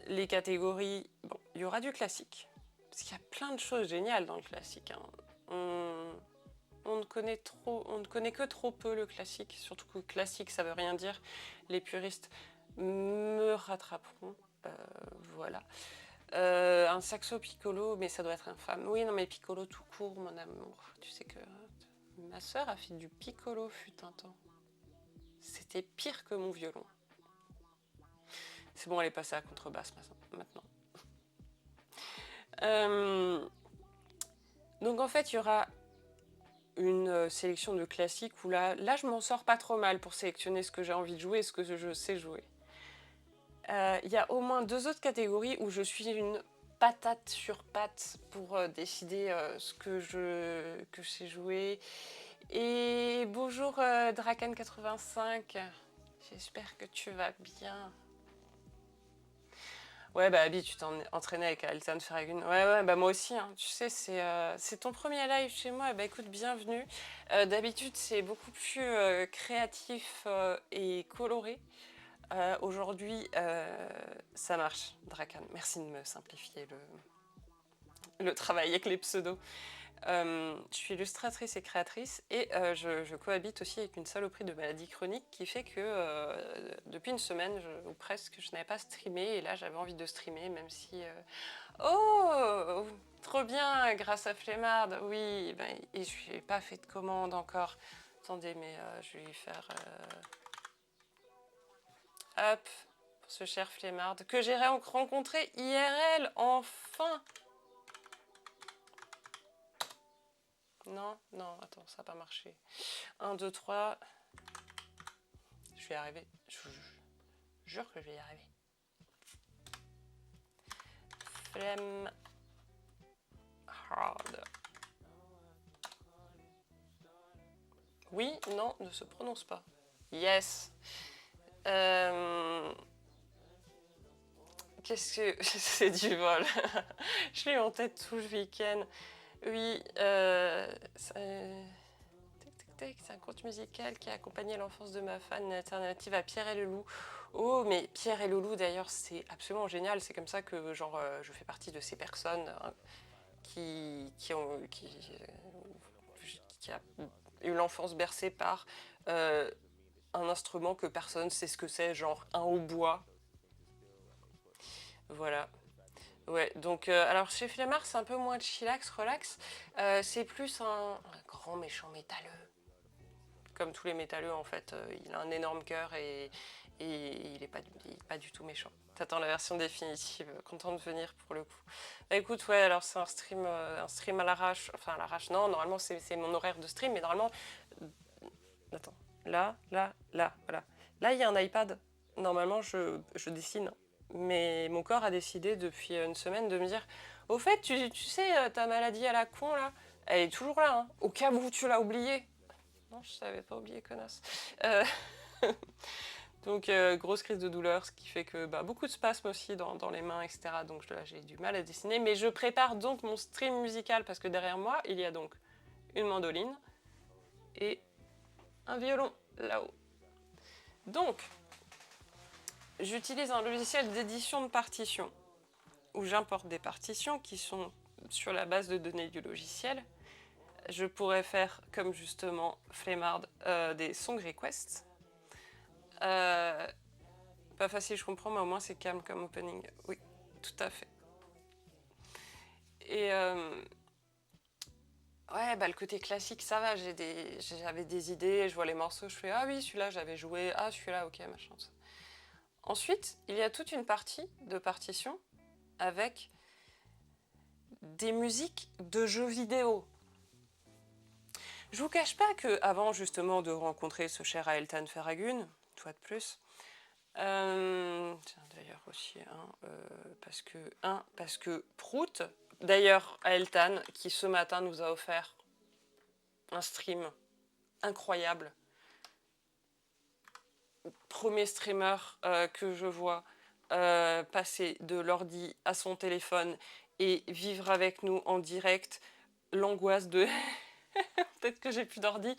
Les catégories... Bon, il y aura du classique. Parce qu'il y a plein de choses géniales dans le classique, hein. On ne connaît que trop peu le classique. Surtout que classique, ça veut rien dire. Les puristes me rattraperont. Voilà. Un saxo piccolo, mais ça doit être infâme. Oui, non, mais piccolo tout court, mon amour. Tu sais que ma sœur a fait du piccolo fut un temps. C'était pire que mon violon. C'est bon, elle est passée à contrebasse maintenant. Donc en fait, il y aura une sélection de classiques où là je m'en sors pas trop mal pour sélectionner ce que j'ai envie de jouer et ce que je sais jouer. Il y a au moins 2 autres catégories où je suis une patate sur patte pour décider ce que je sais jouer. Et bonjour Draken85, j'espère que tu vas bien. Ouais, bah Abby, tu t'es entraîné avec Altan Ferragun. Ouais, bah moi aussi, hein. Tu sais, c'est ton premier live chez moi. Bah écoute, bienvenue. D'habitude, c'est beaucoup plus créatif et coloré. Aujourd'hui, ça marche, Drakan. Merci de me simplifier le travail avec les pseudos. Je suis illustratrice et créatrice et je cohabite aussi avec une saloperie de maladie chronique qui fait que depuis une semaine ou presque, je n'avais pas streamé et là j'avais envie de streamer même si... Oh, trop bien, grâce à Flemmard, oui, ben, et je n'ai pas fait de commande encore. Attendez, mais je vais lui faire... Hop, pour ce cher Flemmard, que j'ai rencontré IRL, enfin. Non, non, attends, ça n'a pas marché. 1, 2, 3. Je vais y arriver. Je jure que je vais y arriver. Flemme hard. Oui, non, ne se prononce pas. Yes. Qu'est-ce que... C'est du vol. Je l'ai en tête tout le week-end. Oui, c'est un conte musical qui a accompagné l'enfance de ma fan, une alternative à Pierre et le Loup. Oh, mais Pierre et le Loup, d'ailleurs, c'est absolument génial. C'est comme ça que genre, je fais partie de ces personnes qui a eu l'enfance bercée par un instrument que personne ne sait ce que c'est, genre un hautbois. Voilà. Ouais, donc alors chez Flemmard, c'est un peu moins chillax, relax. C'est plus un grand méchant métalleux. Comme tous les métalleux, en fait. Il a un énorme cœur et il est pas du tout méchant. T'attends la version définitive, content de venir pour le coup. Bah, écoute, ouais, alors c'est un stream à l'arrache. Enfin, à l'arrache, non, normalement c'est mon horaire de stream, mais normalement... Attends, là, voilà. Là, il y a un iPad. Normalement, je dessine. Mais mon corps a décidé depuis une semaine de me dire « Au fait, tu sais, ta maladie à la con, là, elle est toujours là, hein, au cas où tu l'as oubliée. » Non, je savais pas oublier, connasse. Donc, grosse crise de douleur, ce qui fait que beaucoup de spasmes aussi dans les mains, etc. Donc là, j'ai du mal à dessiner. Mais je prépare donc mon stream musical parce que derrière moi, il y a donc une mandoline et un violon là-haut. Donc, j'utilise un logiciel d'édition de partitions où j'importe des partitions qui sont sur la base de données du logiciel. Je pourrais faire, comme justement Flemmard, des song requests. Pas facile, je comprends, mais au moins c'est calme comme opening. Oui, tout à fait. Et ouais, le côté classique, ça va. J'avais des idées, je vois les morceaux, je fais ah oui, celui-là j'avais joué, ah celui-là, ok, machin. Ensuite, il y a toute une partie de partition avec des musiques de jeux vidéo. Je vous cache pas que avant justement de rencontrer ce cher Aeltan Ferragun, une fois de plus, d'ailleurs aussi parce que Prout, d'ailleurs Aeltan qui ce matin nous a offert un stream incroyable. Premier streamer que je vois passer de l'ordi à son téléphone et vivre avec nous en direct l'angoisse de peut-être que j'ai plus d'ordi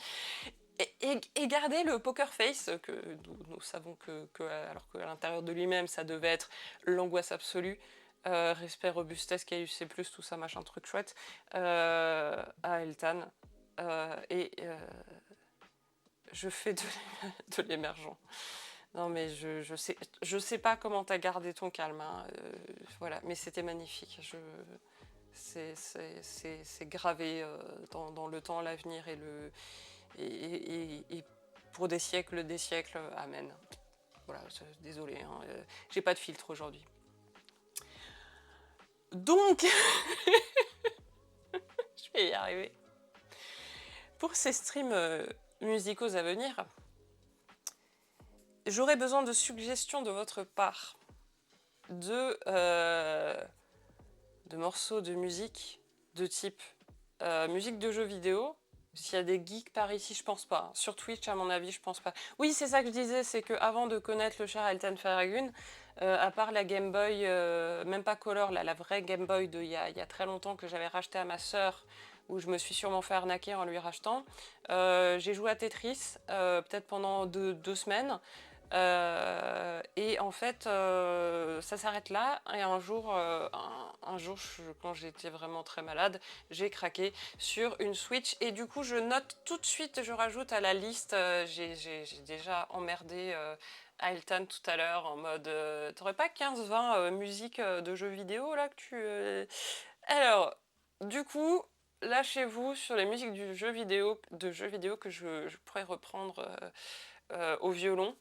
et garder le poker face que nous savons que alors qu'à l'intérieur de lui-même ça devait être l'angoisse absolue, respect, robustesse, KUC+, tout ça machin truc chouette, à Eltan je fais de l'émergent. Non mais je sais pas comment t'as gardé ton calme, hein. Voilà, mais c'était magnifique. C'est gravé dans le temps, l'avenir et pour des siècles, amen. Voilà, désolé, hein, j'ai pas de filtre aujourd'hui. Donc, je vais y arriver. Pour ces streams musicaux à venir, j'aurais besoin de suggestions de votre part de morceaux de musique de type musique de jeux vidéo. S'il y a des geeks par ici, je pense pas. Sur Twitch, à mon avis, je pense pas. Oui, c'est ça que je disais, c'est qu'avant de connaître le cher Aeltan Ferragun, à part la Game Boy, même pas Color, la vraie Game Boy il y a très longtemps que j'avais racheté à ma sœur, où je me suis sûrement fait arnaquer en lui rachetant, j'ai joué à Tetris, peut-être pendant deux semaines. Et en fait, ça s'arrête là. Et un jour, quand j'étais vraiment très malade, j'ai craqué sur une Switch. Et du coup, je note tout de suite, je rajoute à la liste, j'ai déjà emmerdé Ailton tout à l'heure en mode t'aurais pas 15-20 musiques de jeux vidéo là que tu. Alors, du coup, lâchez-vous sur les musiques de jeux vidéo que je pourrais reprendre au violon.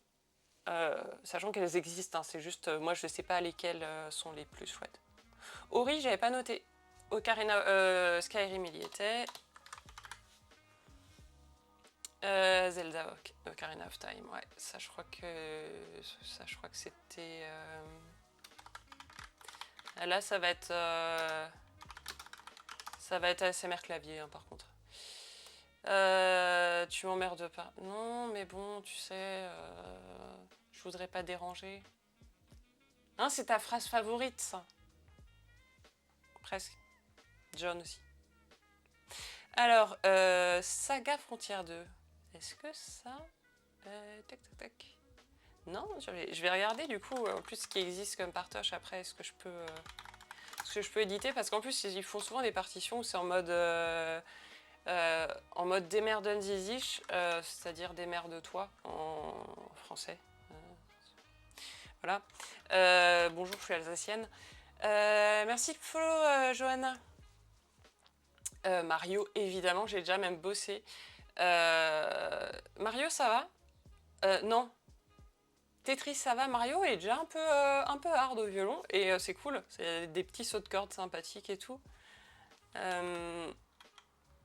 Sachant qu'elles existent, hein, c'est juste moi je sais pas lesquelles sont les plus chouettes. Ori, j'avais pas noté. Skyrim, il y était. Zelda Ocarina of Time, ouais, ça je crois que c'était. Là, ça va être ASMR clavier, hein, par contre. Tu m'emmerdes pas. Non, mais bon, tu sais, je voudrais pas déranger. Hein, c'est ta phrase favorite, ça. Presque. John aussi. Alors, Saga Frontière 2. Est-ce que ça... tac, tac, tac. Non, je vais regarder du coup, en plus, ce qui existe comme partoche après, ce que je peux éditer, parce qu'en plus, ils font souvent des partitions où c'est en mode démerde ziziche, c'est-à-dire démerde-toi en français. Voilà. Bonjour, je suis alsacienne. Merci de follow, Johanna. Mario, évidemment, j'ai déjà même bossé. Mario, ça va? Non. Tetris, ça va. Mario est déjà un peu hard au violon et c'est cool. C'est des petits sauts de cordes sympathiques et tout.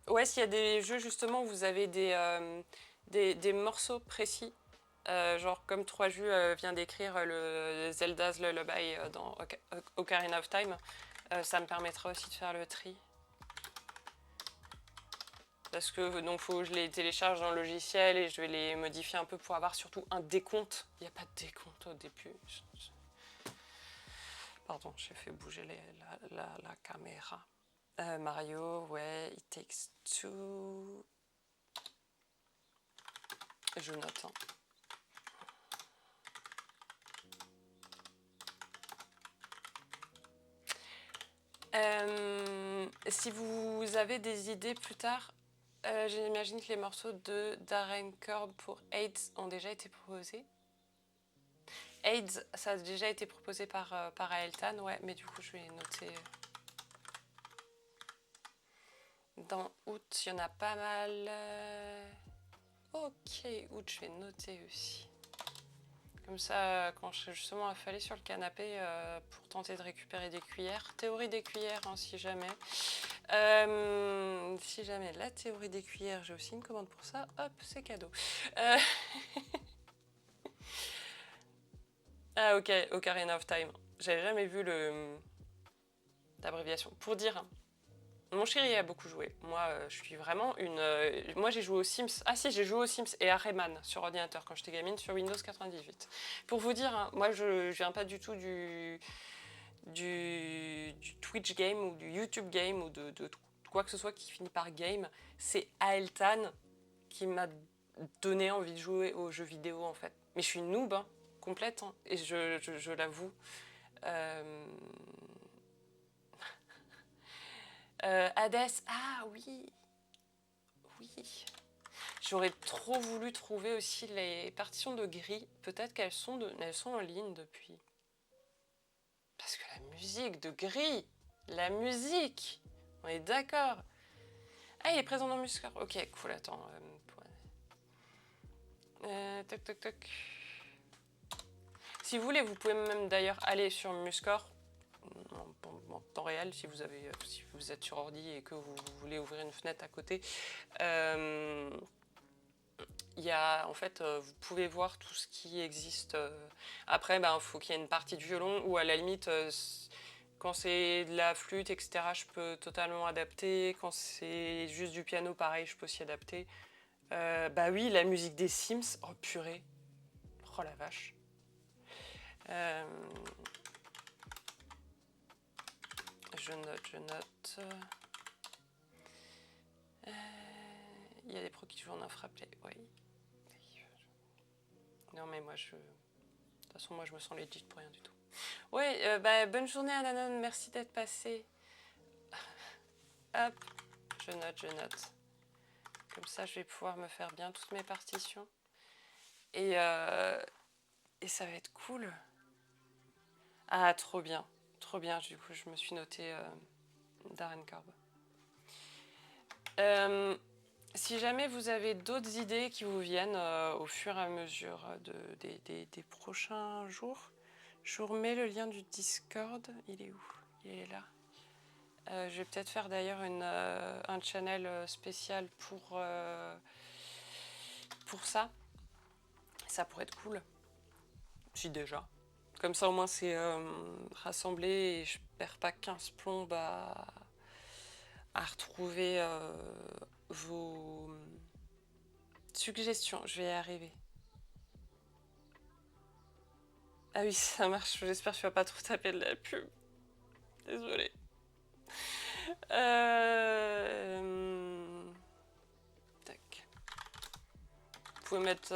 Ouais, s'il y a des jeux justement où vous avez des morceaux précis, genre comme 3Ju vient d'écrire le Zelda's Lullaby dans Ocarina of Time, ça me permettra aussi de faire le tri. Parce que donc faut que je les télécharge dans le logiciel et je vais les modifier un peu pour avoir surtout un décompte. Il n'y a pas de décompte au début. Pardon, j'ai fait bouger la caméra. Mario, ouais, It Takes Two. Je note. Hein. Si vous avez des idées plus tard, j'imagine que les morceaux de Darren Korb pour AIDS ont déjà été proposés. AIDS, ça a déjà été proposé par Aeltan, ouais, mais du coup je vais noter. Dans août, il y en a pas mal. Ok, août, je vais noter aussi. Comme ça, quand je suis justement affalée sur le canapé pour tenter de récupérer des cuillères. Théorie des cuillères, hein, si jamais. Si jamais la théorie des cuillères, j'ai aussi une commande pour ça. Hop, c'est cadeau. Ah ok, Ocarina of Time. J'avais jamais vu l'abréviation. Pour dire, hein, mon chéri a beaucoup joué. Moi, je suis vraiment une... moi, j'ai joué aux Sims. Ah si, j'ai joué aux Sims et à Rayman sur ordinateur quand j'étais gamine sur Windows 98. Pour vous dire, hein, moi, je viens pas du tout du Twitch game ou du YouTube game ou de quoi que ce soit qui finit par game. C'est Aeltan qui m'a donné envie de jouer aux jeux vidéo, en fait. Mais je suis noob, hein, complète, hein, et je l'avoue. Hades, ah oui, oui. J'aurais trop voulu trouver aussi les partitions de Gris. Peut-être qu'elles sont, elles sont en ligne depuis. Parce que la musique de Gris, la musique, on est d'accord. Ah, il est présent dans Muscore. Ok, cool, attends. Toc, toc, toc. Si vous voulez, vous pouvez même d'ailleurs aller sur Muscore en temps réel si vous êtes sur ordi et que vous voulez ouvrir une fenêtre à côté. Il y a, en fait, vous pouvez voir tout ce qui existe. Après, il faut qu'il y ait une partie de violon ou à la limite, quand c'est de la flûte, etc., je peux totalement adapter. Quand c'est juste du piano, pareil, je peux aussi adapter. Bah oui, la musique des Sims. Oh purée. Oh la vache. Je note. Il y a des pros qui jouent en infraplay, oui. Non, mais moi, de toute façon, moi, je me sens legit pour rien du tout. Oui, bonne journée, Ananon. Merci d'être passé. Hop, je note. Comme ça, je vais pouvoir me faire bien toutes mes partitions. Et ça va être cool. Ah, trop bien. Trop bien. Du coup, je me suis noté Darren Korb. Si jamais vous avez d'autres idées qui vous viennent au fur et à mesure des prochains jours, je vous remets le lien du Discord. Il est où? Il est là. Je vais peut-être faire d'ailleurs un channel spécial pour ça. Ça pourrait être cool. Si déjà. Comme ça au moins c'est rassemblé et je perds pas 15 plombes à retrouver vos suggestions. Je vais y arriver. Ah oui, ça marche. J'espère que tu vas pas trop taper de la pub. Désolée. Tac. Vous pouvez mettre...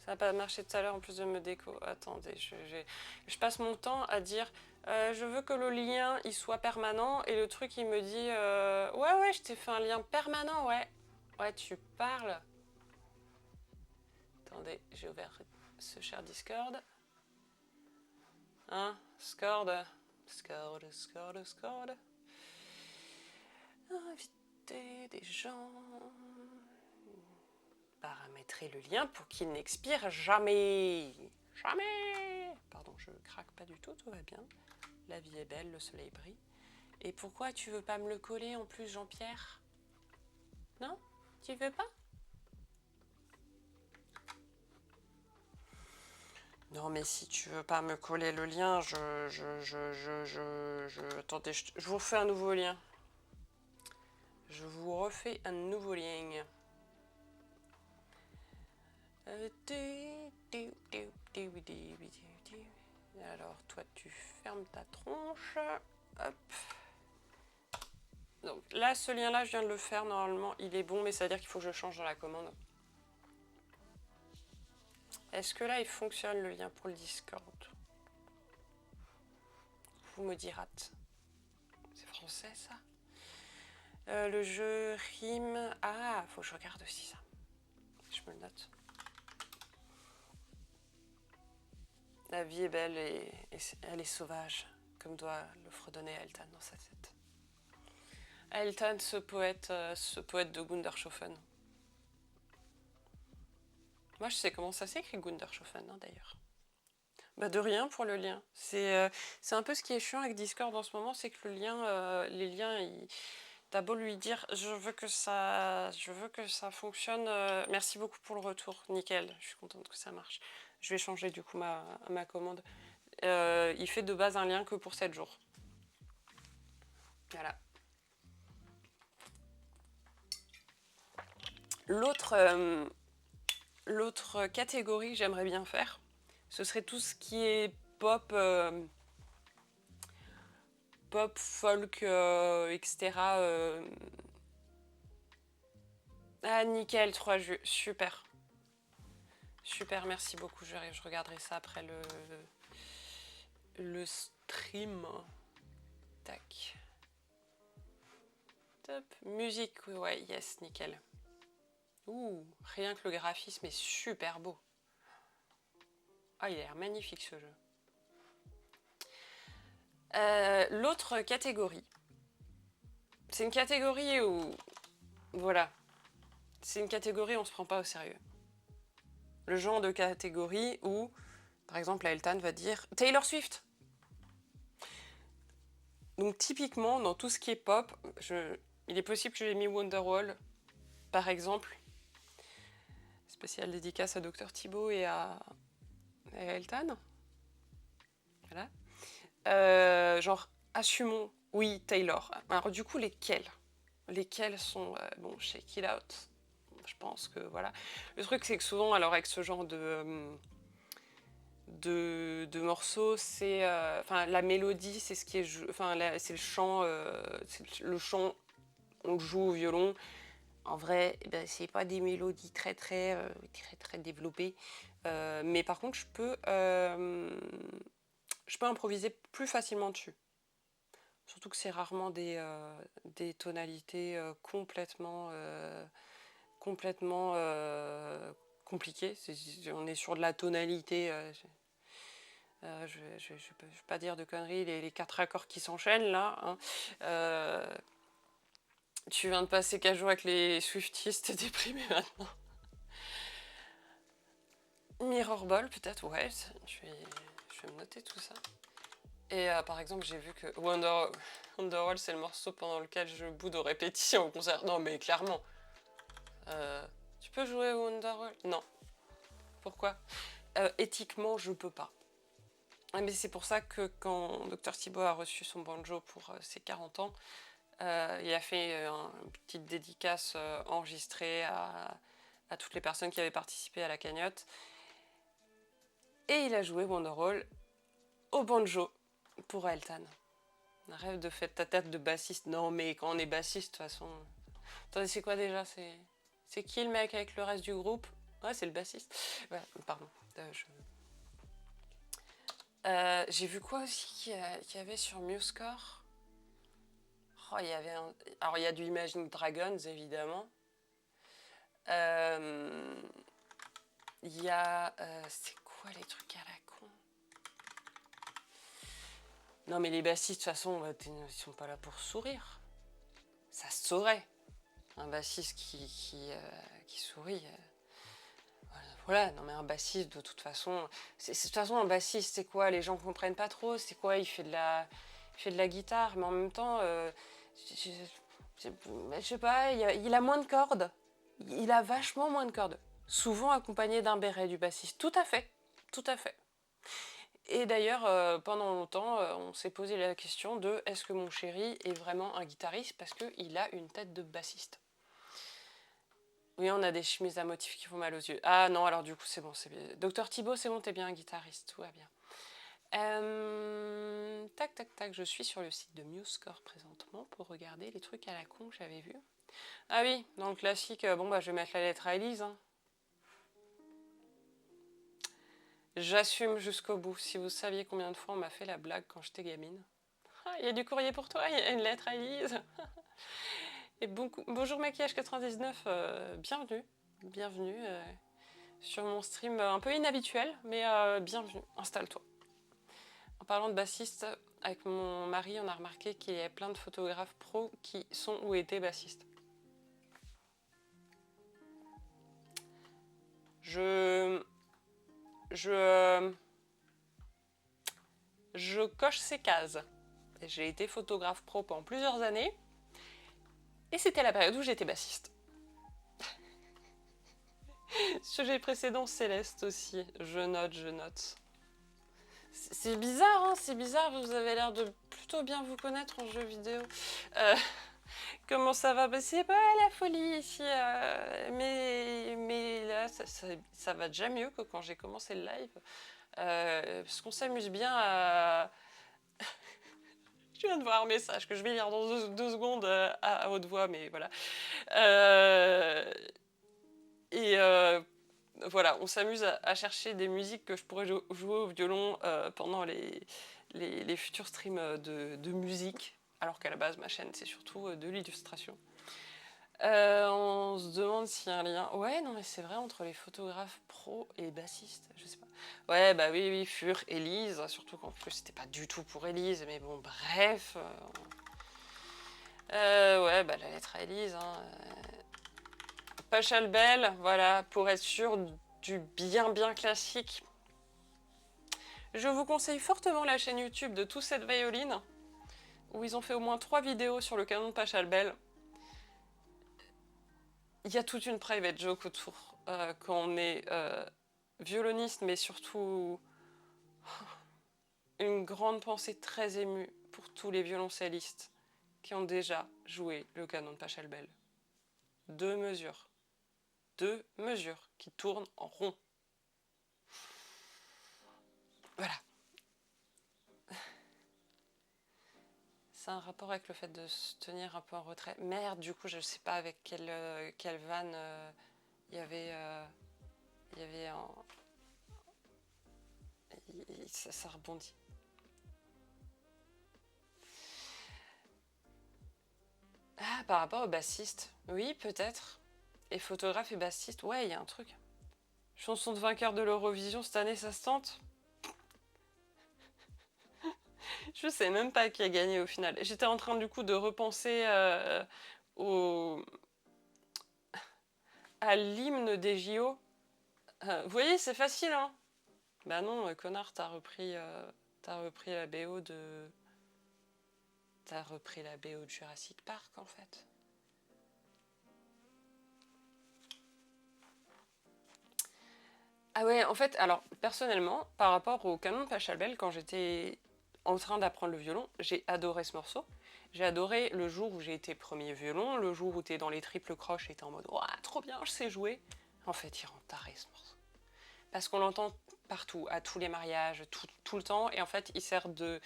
Ça n'a pas marché tout à l'heure en plus de me déco. Attendez, je passe mon temps à dire je veux que le lien il soit permanent et le truc il me dit ouais je t'ai fait un lien permanent ouais tu parles. Attendez, j'ai ouvert ce cher Discord. Hein, Discord. Inviter des gens. Paramétrer le lien pour qu'il n'expire jamais. Jamais. Pardon, je craque pas du tout, tout va bien. La vie est belle, le soleil brille. Et pourquoi tu veux pas me le coller en plus, Jean-Pierre? Non? Tu veux pas? Non, mais si tu veux pas me coller le lien, attendez, je vous refais un nouveau lien. Je vous refais un nouveau lien. Alors, toi, tu fermes ta tronche. Hop. Donc là, ce lien-là, je viens de le faire. Normalement, il est bon, mais ça veut dire qu'il faut que je change dans la commande. Est-ce que là, il fonctionne, le lien pour le Discord? Vous me direz. C'est français, ça? Le jeu rime... Ah, faut que je regarde aussi ça. Je me le note. La vie est belle et elle est sauvage, comme doit le fredonner Eltan dans sa tête. Eltan, ce poète de Gundershofen. Moi, je sais comment ça s'écrit, Gundershofen, hein, d'ailleurs. Bah, de rien pour le lien. C'est un peu ce qui est chiant avec Discord en ce moment, c'est que le lien, les liens, t'as beau lui dire je veux que ça fonctionne. Merci beaucoup pour le retour, nickel. Je suis contente que ça marche. Je vais changer du coup ma commande. Il fait de base un lien que pour 7 jours. Voilà. L'autre catégorie que j'aimerais bien faire, ce serait tout ce qui est pop, folk, etc. Ah, nickel, 3 jeux, super. Super, merci beaucoup. Je regarderai ça après le stream. Tac. Top. Musique, ouais, yes, nickel. Ouh, rien que le graphisme est super beau. Ah, il a l'air magnifique ce jeu. L'autre catégorie, c'est une catégorie où, voilà, c'est une catégorie où on se prend pas au sérieux. Le genre de catégorie où, par exemple, Eltan va dire Taylor Swift. Donc typiquement, dans tout ce qui est pop, il est possible que j'ai mis Wonderwall, par exemple. Spéciale dédicace à Dr Thibaut et à Eltan. Voilà. Genre, assumons, oui, Taylor. Alors du coup, lesquels sont... bon, Shake It Out, je pense que voilà. Le truc, c'est que souvent, alors avec ce genre de morceaux, c'est... Enfin, la mélodie, c'est ce qui est... Enfin, c'est le chant, on le joue au violon. En vrai, eh ben, c'est pas des mélodies très développées. Mais par contre, je peux improviser plus facilement dessus. Surtout que c'est rarement des tonalités complètement compliquées. On est sur de la tonalité. Je vais pas dire de conneries, les 4 accords qui s'enchaînent là. Hein. Tu viens de passer 4 jours avec les Swifties, t'es déprimé maintenant. Mirror Ball, peut-être, ouais. Je vais me noter tout ça. Et par exemple, j'ai vu que Wonderwall, c'est le morceau pendant lequel je boude aux répétitions au concert. Non, mais clairement. Tu peux jouer Wonderwall? Non. Pourquoi? Éthiquement, je peux pas. Mais c'est pour ça que quand Dr Thibaut a reçu son banjo pour ses 40 ans, il a fait une petite dédicace enregistrée à toutes les personnes qui avaient participé à la cagnotte. Et il a joué Wonderwall au banjo pour Elton. Un rêve de faire ta tête de bassiste. Non, mais quand on est bassiste, de toute façon... Attendez, c'est quoi déjà? C'est qui le mec avec le reste du groupe? Ouais, c'est le bassiste. Ouais, pardon. J'ai vu quoi aussi qu'il y avait sur MuseScore? Oh, il y avait alors, il y a du Imagine Dragons, évidemment. Il y a... c'est quoi les trucs à la con? Non, mais les bassistes, de toute façon, ils sont pas là pour sourire. Ça se saurait. Un bassiste qui sourit... Voilà, non mais un bassiste, de toute façon... De toute façon, un bassiste, c'est quoi? Les gens comprennent pas trop. C'est quoi? Il fait de la guitare, mais en même temps... je sais pas, il a moins de cordes. Il a vachement moins de cordes. Souvent accompagné d'un béret du bassiste. Tout à fait. Tout à fait. Et d'ailleurs, pendant longtemps, on s'est posé la question de est-ce que mon chéri est vraiment un guitariste parce qu'il a une tête de bassiste. Oui, on a des chemises à motifs qui font mal aux yeux. Ah non, alors du coup, c'est bon. Docteur Thibaut, c'est bon, t'es bien un guitariste, tout va bien. Tac, je suis sur le site de MuseScore présentement pour regarder les trucs à la con que j'avais vus. Ah oui, dans le classique, je vais mettre la lettre à Élise. Hein. J'assume jusqu'au bout. Si vous saviez combien de fois on m'a fait la blague quand j'étais gamine. Ah, il y a du courrier pour toi, il y a une lettre à Élise. Et bonjour Maquillage 99, bienvenue sur mon stream un peu inhabituel, mais bienvenue, installe-toi. En parlant de bassiste, avec mon mari, on a remarqué qu'il y a plein de photographes pros qui sont ou étaient bassistes. Je coche ces cases. J'ai été photographe pro pendant plusieurs années. Et c'était la période où j'étais bassiste. Sujet précédent, Céleste aussi. Je note. C'est bizarre, hein, c'est bizarre. Vous avez l'air de plutôt bien vous connaître en jeu vidéo. Comment ça va? C'est pas la folie ici. Mais là, ça va déjà mieux que quand j'ai commencé le live. Parce qu'on s'amuse bien à... Je viens de voir un message que je vais lire dans deux secondes à haute voix, mais voilà. Voilà, on s'amuse à chercher des musiques que je pourrais jouer au violon pendant les futurs streams de musique, alors qu'à la base, ma chaîne, c'est surtout de l'illustration. On se demande s'il y a un lien. Ouais, non, mais c'est vrai, entre les photographes pro et bassistes, je sais pas. Ouais, bah oui, Fur, Élise, surtout qu'en plus, c'était pas du tout pour Élise, mais bon, bref. Ouais, bah la lettre à Élise, hein. Pachelbel, voilà, pour être sûr du bien classique. Je vous conseille fortement la chaîne YouTube de Tout cette violine, où ils ont fait au moins 3 vidéos sur le canon de Pachelbel. Il y a toute une private joke autour quand on est violoniste, mais surtout une grande pensée très émue pour tous les violoncellistes qui ont déjà joué le canon de Pachelbel. 2 mesures qui tournent en rond. Voilà. c'est un rapport avec le fait de se tenir un peu en retrait. Merde, du coup, je sais pas avec quelle vanne il y avait ça rebondit. Ah, par rapport au bassiste. Oui, peut-être. Et photographe et bassiste, ouais, il y a un truc. Chanson de vainqueur de l'Eurovision cette année, ça se tente? Je sais même pas qui a gagné au final. J'étais en train du coup de repenser au... à l'hymne des JO. Vous voyez, c'est facile, hein? Bah non, connard, t'as repris la BO de... T'as repris la BO de Jurassic Park, en fait. Ah ouais, en fait, alors, personnellement, par rapport au canon de Pachelbel, quand j'étais en train d'apprendre le violon, j'ai adoré ce morceau. J'ai adoré le jour où j'ai été premier violon, le jour où t'es dans les triples croches et t'es en mode « Ouah, trop bien, je sais jouer ». En fait, il rend taré, ce morceau. Parce qu'on l'entend partout, à tous les mariages, tout le temps. Et en fait, il sert de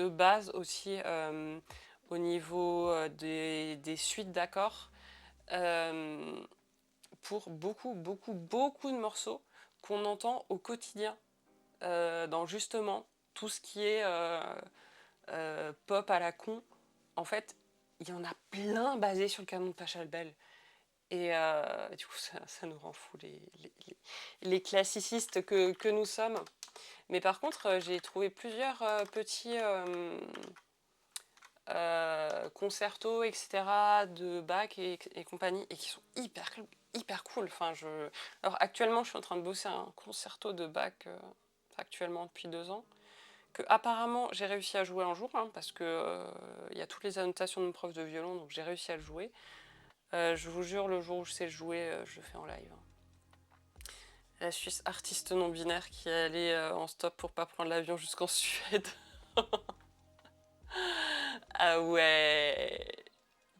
base aussi au niveau des suites d'accords pour beaucoup de morceaux qu'on entend au quotidien dans justement tout ce qui est pop à la con. En fait, il y en a plein basés sur le canon de Pachelbel. Et du coup, ça nous rend fous, les classicistes que nous sommes. Mais par contre, j'ai trouvé plusieurs petits concertos, etc., de Bach et compagnie, et qui sont hyper cool. Enfin, Alors actuellement, je suis en train de bosser un concerto de Bach, actuellement depuis 2 ans, que apparemment j'ai réussi à jouer un jour, hein, parce que y a toutes les annotations de mon prof de violon, donc j'ai réussi à le jouer. Je vous jure, le jour où je sais le jouer, je le fais en live. La Suisse artiste non binaire qui est allée en stop pour pas prendre l'avion jusqu'en Suède. Ah ouais,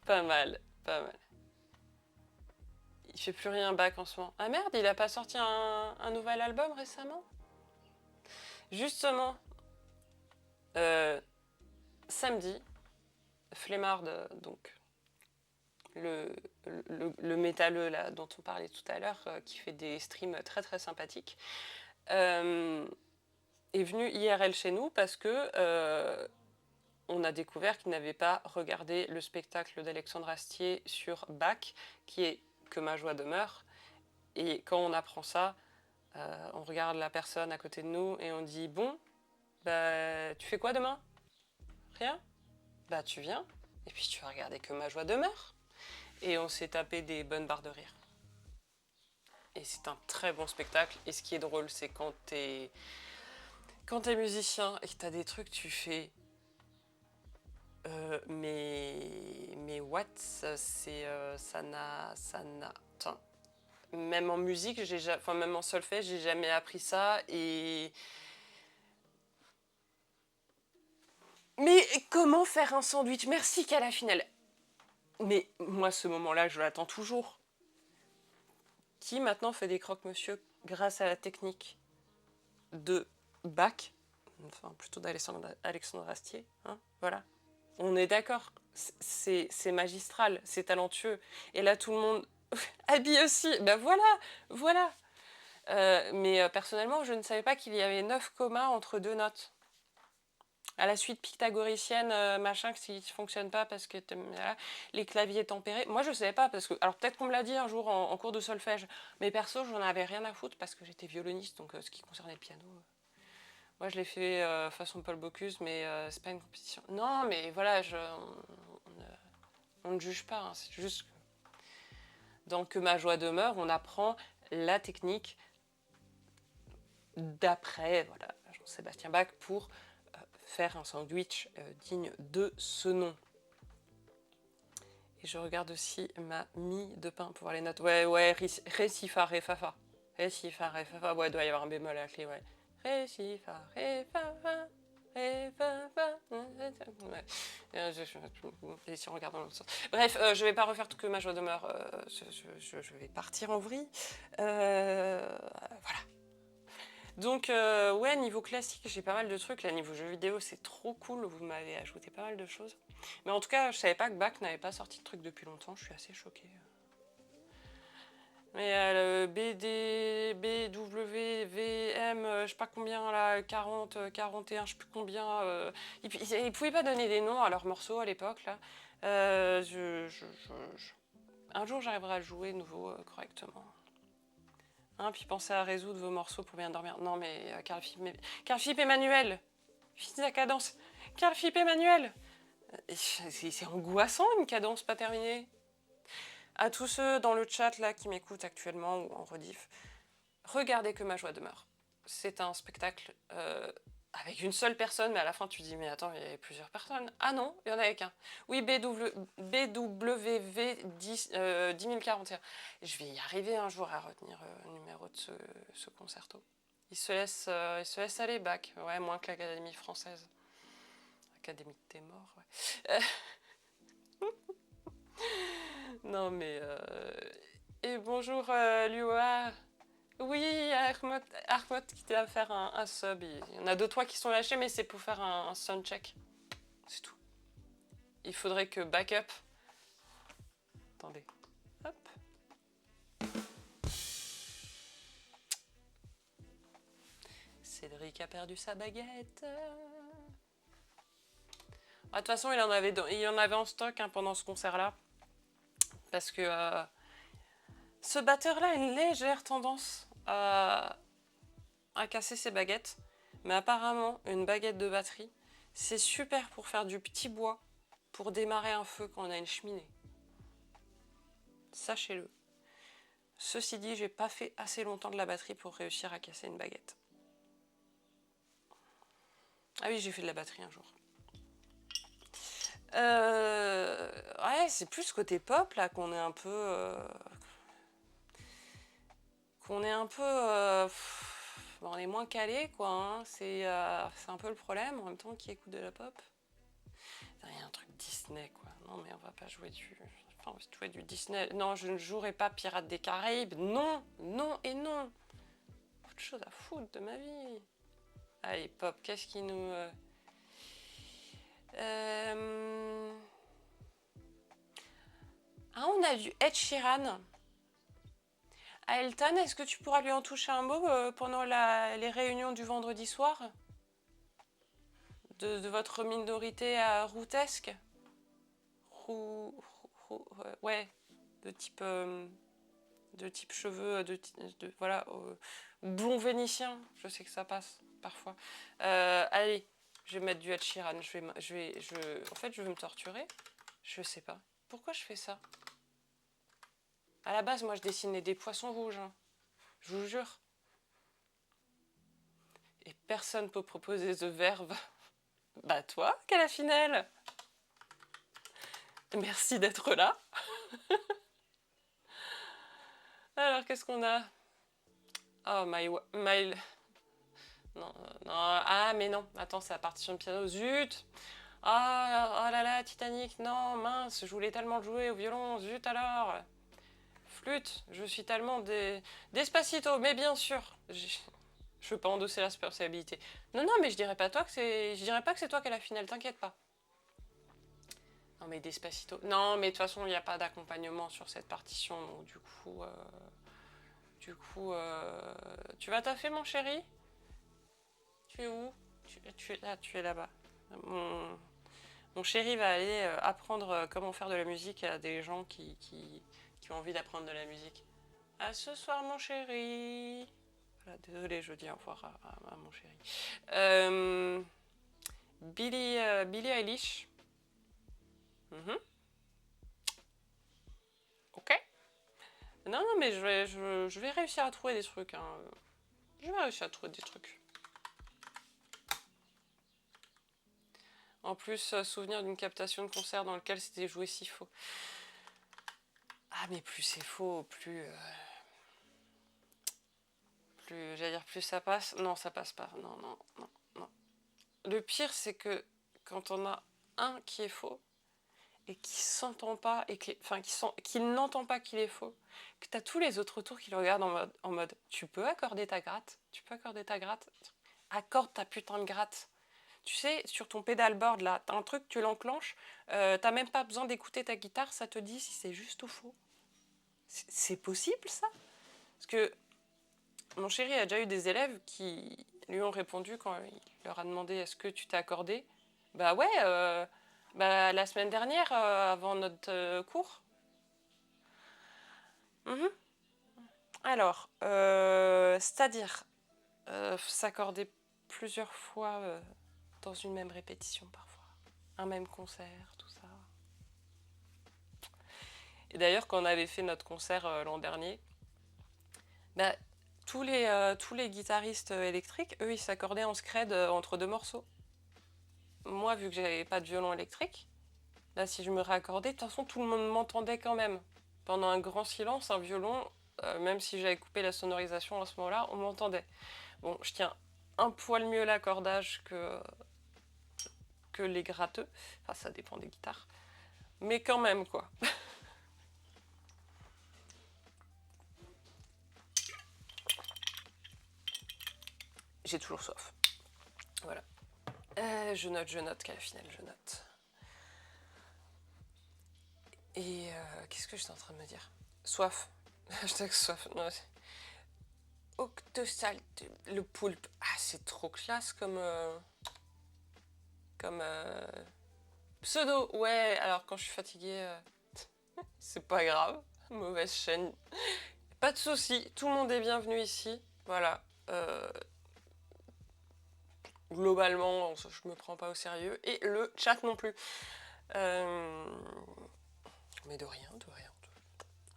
pas mal, pas mal. Il fait plus rien Bach en ce moment. Ah merde, il a pas sorti un nouvel album récemment? Justement, samedi, Flemmard, donc le métalleux là, dont on parlait tout à l'heure, qui fait des streams très sympathiques, est venu IRL chez nous parce que on a découvert qu'il n'avait pas regardé le spectacle d'Alexandre Astier sur Bach, qui est Que ma joie demeure. Et quand on apprend ça, on regarde la personne à côté de nous et on dit « Bon, bah, tu fais quoi demain? Rien? Bah tu viens, et puis tu vas regarder Que ma joie demeure. » Et on s'est tapé des bonnes barres de rire. Et c'est un très bon spectacle. Et ce qui est drôle, c'est quand t'es musicien et que t'as des trucs, tu fais... mais what? Ça n'a... Attends. Même en musique, même en solfège, j'ai jamais appris ça. Et... Mais comment faire un sandwich? Merci Calafinelle. Mais moi, ce moment-là, je l'attends toujours. Qui maintenant fait des croque-monsieur grâce à la technique de Bach, enfin plutôt d'Alexandre Astier, hein, voilà. On est d'accord, c'est magistral, c'est talentueux. Et là, tout le monde habille aussi. Ben voilà. Mais personnellement, je ne savais pas qu'il y avait 9 commas entre 2 notes. À la suite pythagoricienne, machin, qui ne fonctionne pas parce que les claviers tempérés. Moi, je ne savais pas parce que... Alors, peut-être qu'on me l'a dit un jour en cours de solfège, mais perso, j'en avais rien à foutre parce que j'étais violoniste, donc ce qui concernait le piano... Moi, je l'ai fait façon Paul Bocuse, mais c'est pas une compétition. Non, mais voilà, on ne juge pas. Hein, c'est juste que dans Que ma joie demeure, on apprend la technique d'après voilà, Jean-Sébastien Bach pour faire un sandwich digne de ce nom. Et je regarde aussi ma mie de pain pour voir les notes. Ouais, ré, si, fa, ré, fa, fa. Ré, si, fa, ré, fa, fa. Ouais, il doit y avoir un bémol à la clé, ouais. Ré, si, fa, ré, fa, fa. Ré, fa, fa. Ouais. Et si on regarde dans l'autre sens. Bref, je vais pas refaire tout Que ma joie demeure. Je vais partir en vrille. Voilà. Donc, ouais, niveau classique, j'ai pas mal de trucs. Là, niveau jeux vidéo, c'est trop cool. Vous m'avez ajouté pas mal de choses. Mais en tout cas, je savais pas que Bach n'avait pas sorti de trucs depuis longtemps. Je suis assez choquée. Mais le BWVM, je sais pas combien, là, 40, 41, je sais plus combien. Ils pouvaient pas donner des noms à leurs morceaux à l'époque, là. Un jour, j'arriverai à le jouer nouveau correctement. Hein, puis pensez à résoudre vos morceaux pour bien dormir. Non, mais Carl Philippe Emmanuel, finis la cadence. Carl Philippe Emmanuel, c'est angoissant une cadence pas terminée. À tous ceux dans le chat là qui m'écoutent actuellement ou en rediff, regardez Que ma joie demeure. C'est un spectacle avec une seule personne, mais à la fin tu dis mais attends, il y avait plusieurs personnes. Ah non, il y en avait qu'un. Oui, BWV 10041. Je vais y arriver un jour à retenir le numéro de ce concerto. Il se laisse aller, Bach. Ouais, moins que l'Académie française. Académie de tes morts, ouais. Non mais... Et bonjour Lua. Oui, Armot qui t'a faire un sub. Il y en a 2-3 qui sont lâchés, mais c'est pour faire un soundcheck. C'est tout. Il faudrait que backup. Attendez. Hop. Cédric a perdu sa baguette. De toute façon, il en avait en stock hein, pendant ce concert-là. Parce que ce batteur-là a une légère tendance à casser ses baguettes. Mais apparemment, une baguette de batterie, c'est super pour faire du petit bois, pour démarrer un feu quand on a une cheminée. Sachez-le. Ceci dit, j'ai pas fait assez longtemps de la batterie pour réussir à casser une baguette. Ah oui, j'ai fait de la batterie un jour. Ouais, c'est plus côté pop là qu'on est un peu... on est moins calé quoi, hein. C'est un peu le problème en même temps qui écoute de la pop. Il y a un truc Disney quoi. Non mais on va pas jouer du Disney. Non, je ne jouerai pas Pirates des Caraïbes. Non, non et non. Autre chose à foutre de ma vie. Allez pop, qu'est-ce qui nous... Ah, on a du Ed Sheeran. À Elton, est-ce que tu pourras lui en toucher un mot pendant les réunions du vendredi soir de votre minorité routesque ouais, de type cheveux, voilà, blond vénitien, je sais que ça passe parfois. Allez, je vais mettre du Ed Sheeran, en fait, je veux me torturer, je sais pas. Pourquoi je fais ça? À la base, moi, je dessinais des poissons rouges. Hein. Je vous jure. Et personne peut proposer The Verve. Bah toi, Calafinelle. Merci d'être là. Alors, qu'est-ce qu'on a? Oh, my... Non, non, ah, mais non. Attends, c'est la partition de piano. Zut. Ah, oh là là, Titanic. Non, mince, je voulais tellement jouer au violon. Zut alors. Flûte, je suis tellement Despacito, mais bien sûr, je veux pas endosser la responsabilité. Non, non, mais je dirais pas pas que c'est toi qui as la finale, t'inquiète pas. Non, mais Despacito. Non, mais de toute façon, il n'y a pas d'accompagnement sur cette partition, donc du coup, tu vas taffer, mon chéri? Tu es où? Tu es là-bas. Mon chéri va aller apprendre comment faire de la musique à des gens qui ont envie d'apprendre de la musique. À ce soir, mon chéri. Voilà, désolée, je dis au revoir à mon chéri. Billie Eilish. Ok. Non, non, mais je vais réussir à trouver des trucs. Hein. Je vais réussir à trouver des trucs. En plus, souvenir d'une captation de concert dans lequel c'était joué si faux. Ah, mais plus c'est faux, plus j'allais dire plus ça passe. Non, ça passe pas. Non, non, non, non. Le pire, c'est que quand on a un qui est faux et qui s'entend pas, et qu'il n'entend pas qu'il est faux, que tu as tous les autres autour qui le regardent en mode tu peux accorder ta gratte, accorde ta putain de gratte. Tu sais, sur ton pédalboard là, t'as un truc, tu l'enclenches, t'as même pas besoin d'écouter ta guitare, ça te dit si c'est juste ou faux. C'est possible ça? Parce que mon chéri a déjà eu des élèves qui lui ont répondu quand il leur a demandé est-ce que tu t'es accordé? Bah ouais, la semaine dernière, avant notre cours. Mhm. Alors, c'est-à-dire s'accorder plusieurs fois dans une même répétition parfois, un même concert, tout ça. Et d'ailleurs, quand on avait fait notre concert l'an dernier, bah, tous les guitaristes électriques, eux, ils s'accordaient en scred entre deux morceaux. Moi, vu que j'avais pas de violon électrique, là, si je me raccordais, de toute façon, tout le monde m'entendait quand même. Pendant un grand silence, un violon, même si j'avais coupé la sonorisation à ce moment-là, on m'entendait. Bon, je tiens un poil mieux l'accordage que les gratteux. Enfin, ça dépend des guitares. Mais quand même, quoi. J'ai toujours soif. Voilà. Je note qu'à la finale, je note. Et qu'est-ce que j'étais en train de me dire? Soif. Hashtag soif. Non, Octosalte, le poulpe. Ah, c'est trop classe comme pseudo. Ouais, alors quand je suis fatiguée, c'est pas grave. Mauvaise chaîne. Pas de soucis, tout le monde est bienvenu ici. Voilà. Globalement, je me prends pas au sérieux. Et le chat non plus. Mais de rien.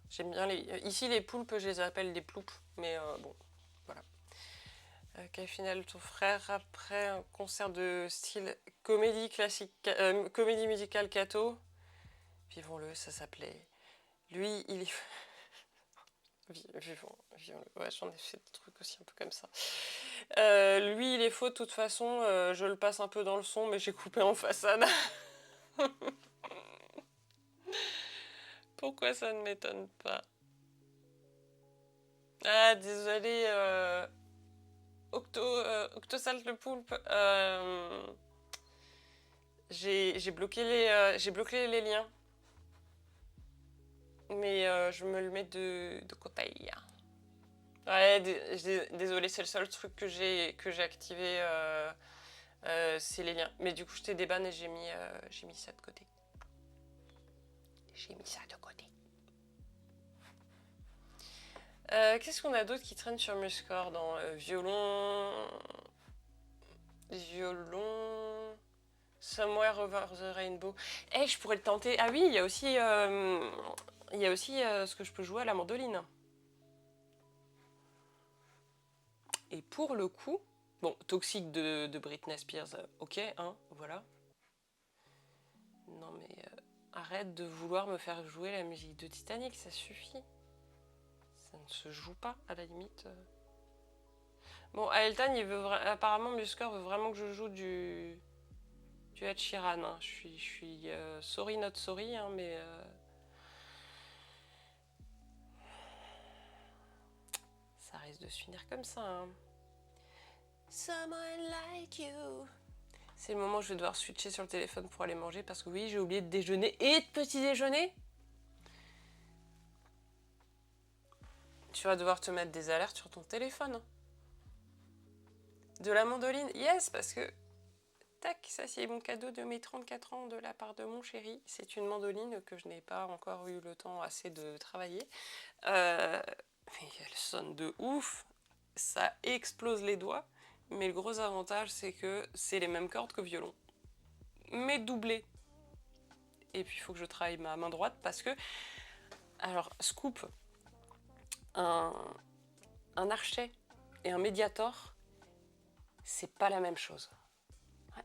J'aime bien ici, les poulpes, je les appelle des ploupes. Mais bon, voilà. Quel final ton frère après un concert de style comédie classique, comédie musicale catho. Vivons-le, ça s'appelait. Lui, il est. Vivons-le. Ouais, j'en ai fait des trucs aussi un peu comme ça. Lui, il est faux de toute façon. Je le passe un peu dans le son, mais j'ai coupé en façade. Pourquoi ça ne m'étonne pas? Ah, désolé, Octosalte le poulpe. J'ai bloqué les liens. Mais je me le mets de côté. Ouais, désolé, c'est le seul truc que j'ai activé. C'est les liens. Mais du coup, je t'ai débanné et j'ai mis ça de côté. Qu'est-ce qu'on a d'autre qui traîne sur Muscore dans violon, Somewhere Over the Rainbow. Je pourrais le tenter. Ah oui, il y a aussi ce que je peux jouer à la mandoline. Et pour le coup, bon, Toxic de Britney Spears, ok, hein, voilà. Non mais arrête de vouloir me faire jouer la musique de Titanic, ça suffit. Ça ne se joue pas, à la limite. Bon, Aeltan, apparemment, Muscore veut vraiment que je joue du Ed Sheeran. Hein. Je suis sorry not sorry, hein, mais... ça risque de se finir comme ça. Hein. Someone like you. C'est le moment où je vais devoir switcher sur le téléphone pour aller manger, parce que oui, j'ai oublié de déjeuner et de petit déjeuner. Tu vas devoir te mettre des alertes sur ton téléphone. De la mandoline, yes, parce que... Tac, ça c'est mon cadeau de mes 34 ans de la part de mon chéri. C'est une mandoline que je n'ai pas encore eu le temps assez de travailler. Mais elle sonne de ouf. Ça explose les doigts. Mais le gros avantage, c'est que c'est les mêmes cordes que violon. Mais doublées. Et puis il faut que je travaille ma main droite parce que... Alors, scoop, un archet et un médiator, c'est pas la même chose. Ouais.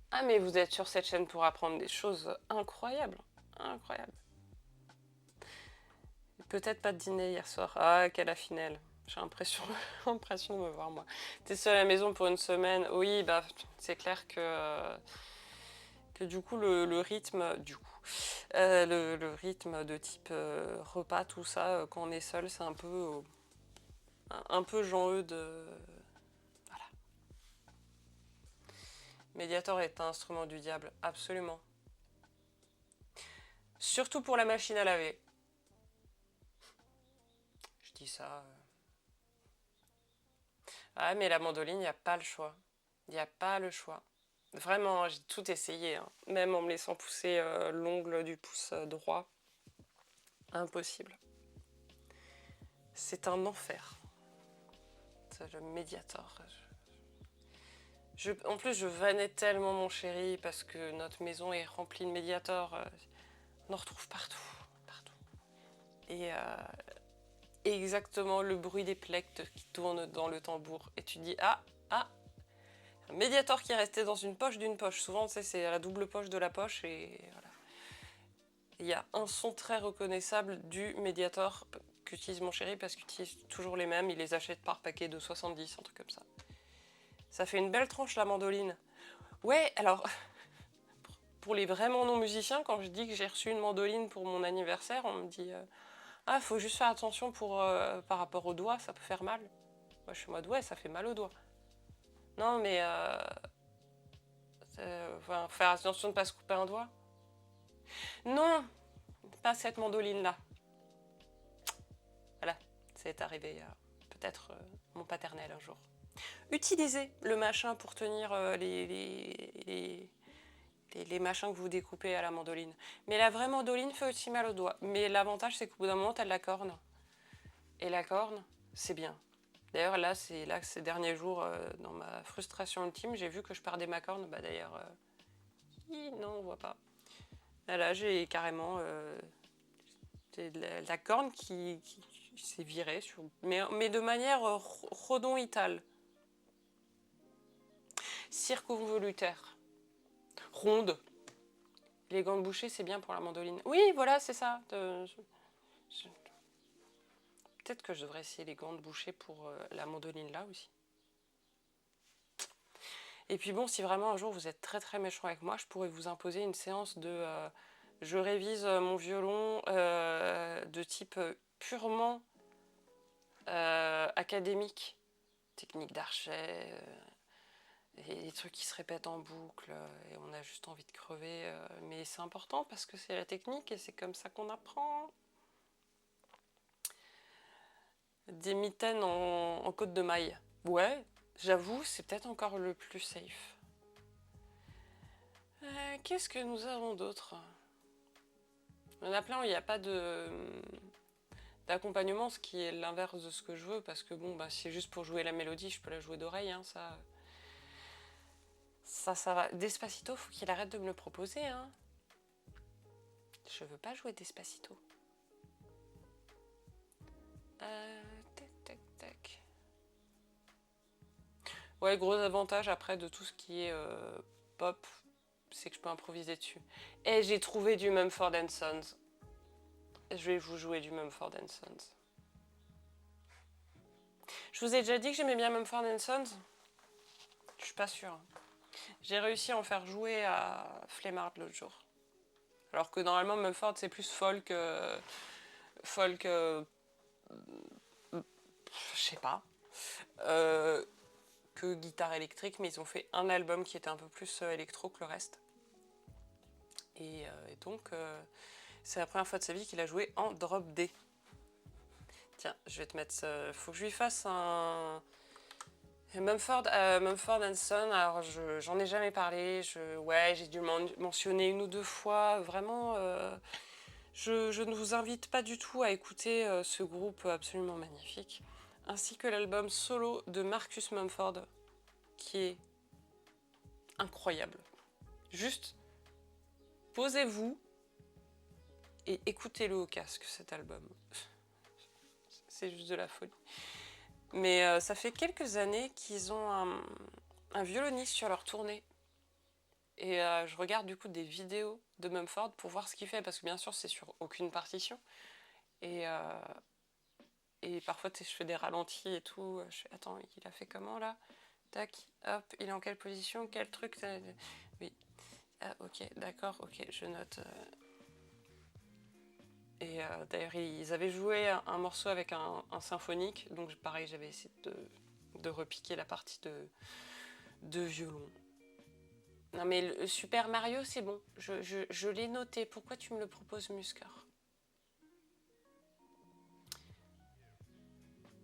Ah mais vous êtes sur cette chaîne pour apprendre des choses incroyables. Incroyables. Peut-être pas de dîner hier soir. Ah, quelle affinelle. J'ai l'impression de me voir moi. T'es seule à la maison pour une semaine. Oui, bah c'est clair que Que du coup, le rythme, le rythme de type repas, tout ça, quand on est seul, c'est un peu Jean-Eudes. Voilà. Mediator est un instrument du diable, absolument. Surtout pour la machine à laver. Je dis ça. Ah, mais la mandoline, il n'y a pas le choix. Il n'y a pas le choix. Vraiment, j'ai tout essayé, hein. Même en me laissant pousser l'ongle du pouce droit. Impossible. C'est un enfer. C'est le Mediator. En plus, je vannais tellement mon chéri parce que notre maison est remplie de Mediator. On en retrouve partout. Partout. Et exactement le bruit des plectres qui tournent dans le tambour. Et tu dis, ah, un Mediator qui est resté dans une poche d'une poche. Souvent, tu sais, c'est la double poche de la poche et voilà. Il y a un son très reconnaissable du Mediator qu'utilise mon chéri parce qu'il utilise toujours les mêmes. Il les achète par paquet de 70, un truc comme ça. Ça fait une belle tranche la mandoline. Ouais, alors, pour les vraiment non-musiciens, quand je dis que j'ai reçu une mandoline pour mon anniversaire, on me dit ah, faut juste faire attention par rapport aux doigts, ça peut faire mal. Moi, je suis en mode ouais, ça fait mal aux doigts. Non, mais faire attention de ne pas se couper un doigt. Non, pas cette mandoline-là. Voilà, c'est arrivé peut-être mon paternel un jour. Utilisez le machin pour tenir les machins que vous découpez à la mandoline. Mais la vraie mandoline fait aussi mal aux doigts. Mais l'avantage, c'est qu'au bout d'un moment, tu as de la corne. Et la corne, c'est bien. D'ailleurs, là, ces derniers jours, dans ma frustration ultime, j'ai vu que je perdais ma corne. Bah d'ailleurs, non, on voit pas. Là, j'ai carrément la corne qui s'est virée, mais de manière rhodoïtale. Circonvolutaire. Ronde. Les gants de boucher, c'est bien pour la mandoline. Oui, voilà, c'est ça. Peut-être que je devrais essayer les gants de boucher pour la mandoline là aussi. Et puis bon, si vraiment un jour vous êtes très très méchant avec moi, je pourrais vous imposer une séance de... je révise mon violon de type purement académique. Technique d'archet, et des trucs qui se répètent en boucle, et on a juste envie de crever. Mais c'est important parce que c'est la technique et c'est comme ça qu'on apprend. Des mitaines en côte de maille. Ouais, j'avoue, c'est peut-être encore le plus safe. Qu'est-ce que nous avons d'autre? Il y en a plein où il n'y a pas d'accompagnement, ce qui est l'inverse de ce que je veux, parce que bon, bah, si c'est juste pour jouer la mélodie, je peux la jouer d'oreille, hein, ça va. Despacito, faut qu'il arrête de me le proposer, hein. Je veux pas jouer Despacito. Tac. Ouais, gros avantage après de tout ce qui est pop, c'est que je peux improviser dessus. Et j'ai trouvé du Mumford & Sons. Je vais vous jouer du Mumford & Sons. Je vous ai déjà dit que j'aimais bien Mumford & Sons. Je suis pas sûre. J'ai réussi à en faire jouer à Flemmard l'autre jour. Alors que normalement Mumford c'est plus folk, je sais pas, que guitare électrique, mais ils ont fait un album qui était un peu plus électro que le reste. Et donc c'est la première fois de sa vie qu'il a joué en drop D. Tiens, je vais te mettre ça. Faut que je lui fasse un Mumford & Son. Alors j'en ai jamais parlé. Ouais, j'ai dû mentionner une ou deux fois. Vraiment, je ne vous invite pas du tout à écouter ce groupe absolument magnifique, ainsi que l'album solo de Marcus Mumford, qui est incroyable. Juste, posez-vous et écoutez-le au casque, cet album. C'est juste de la folie. Mais ça fait quelques années qu'ils ont un violoniste sur leur tournée. Et je regarde du coup des vidéos de Mumford pour voir ce qu'il fait, parce que bien sûr c'est sur aucune partition. Et parfois je fais des ralentis et tout. Je fais attends, il a fait comment là? Tac, hop, il est en quelle position? Quel truc? Oui. Ah, ok, d'accord, ok, je note. Et d'ailleurs, ils avaient joué un morceau avec un symphonique, donc pareil, j'avais essayé de repiquer la partie de violon. Non mais le Super Mario, c'est bon, je l'ai noté. Pourquoi tu me le proposes, Muscar?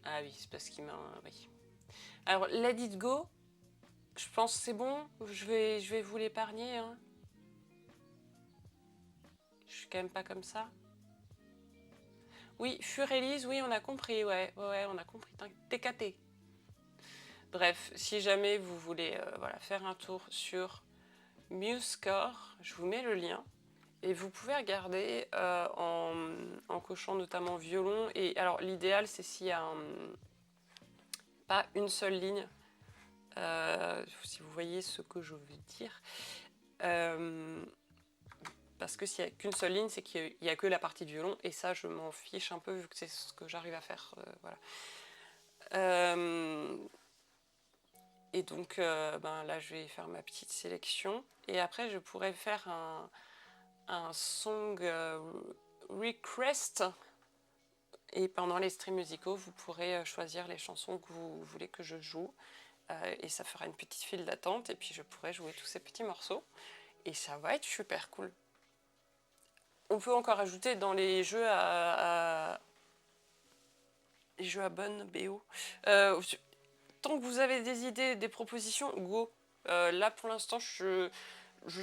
Ah oui, c'est parce qu'il m'a... Oui. Alors, Let It Go, je pense que c'est bon, je vais vous l'épargner. Hein. Je suis quand même pas comme ça. Oui, Furélise, oui, on a compris, ouais, on a compris. TKT. Bref, si jamais vous voulez voilà, faire un tour sur MuseScore, je vous mets le lien. Et vous pouvez regarder en cochant notamment violon. Et alors, l'idéal, c'est s'il y a pas une seule ligne. Si vous voyez ce que je veux dire. Parce que s'il n'y a qu'une seule ligne, c'est qu'il n'y a que la partie de violon. Et ça, je m'en fiche un peu vu que c'est ce que j'arrive à faire. Voilà. Et donc, là, je vais faire ma petite sélection. Et après, je pourrais faire un song request. Et pendant les streams musicaux, vous pourrez choisir les chansons que vous voulez que je joue. Et ça fera une petite file d'attente. Et puis, je pourrai jouer tous ces petits morceaux. Et ça va être super cool. On peut encore ajouter dans les jeux à bonne BO. Tant que vous avez des idées, des propositions, go. Là, pour l'instant, je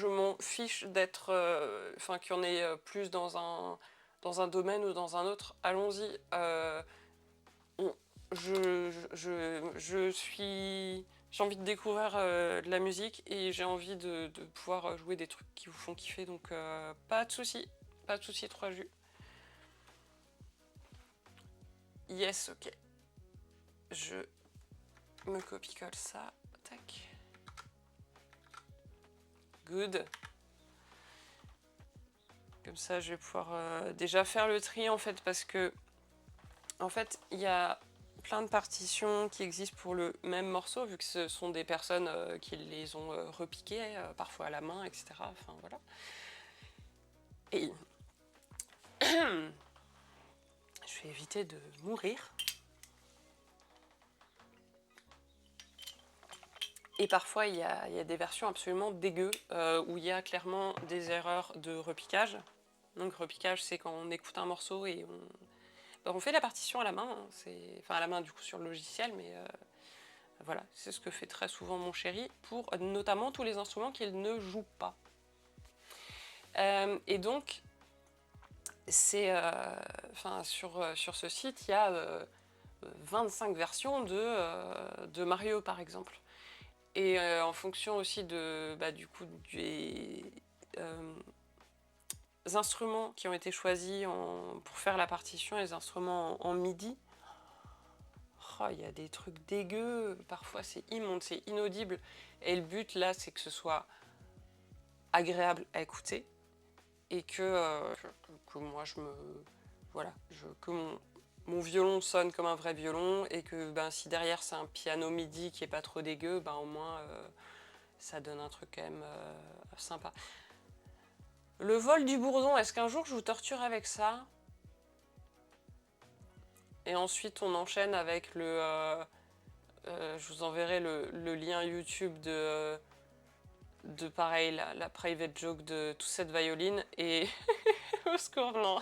m'en fiche d'être... Enfin, qu'il y en ait plus dans un domaine ou dans un autre. Allons-y. Je suis... J'ai envie de découvrir de la musique et j'ai envie de pouvoir jouer des trucs qui vous font kiffer. Donc, pas de soucis. Pas de soucis, 3 jus. Yes, ok. Je me copie-colle ça. Tac. Good. Comme ça, je vais pouvoir déjà faire le tri en fait, parce que en fait, il y a plein de partitions qui existent pour le même morceau, vu que ce sont des personnes qui les ont repiquées, parfois à la main, etc. Enfin voilà. Et je vais éviter de mourir. Et parfois, il y a des versions absolument dégueu où il y a clairement des erreurs de repiquage. Donc, repiquage, c'est quand on écoute un morceau et on fait la partition à la main. Hein, enfin, à la main, du coup, sur le logiciel, mais voilà, c'est ce que fait très souvent mon chéri pour notamment tous les instruments qu'il ne joue pas. Et donc, sur ce site, il y a 25 versions de Mario, par exemple. Et en fonction aussi du coup des instruments qui ont été choisis pour faire la partition, les instruments en MIDI, il y a des trucs dégueux, parfois c'est immonde, c'est inaudible. Et le but là, c'est que ce soit agréable à écouter et que moi que mon violon sonne comme un vrai violon et que si derrière c'est un piano MIDI qui est pas trop dégueu, au moins ça donne un truc quand même sympa. Le vol du bourdon, est-ce qu'un jour je vous torture avec ça? Et ensuite on enchaîne avec je vous enverrai le lien YouTube de pareil, la private joke de toute cette violine et au secours, non.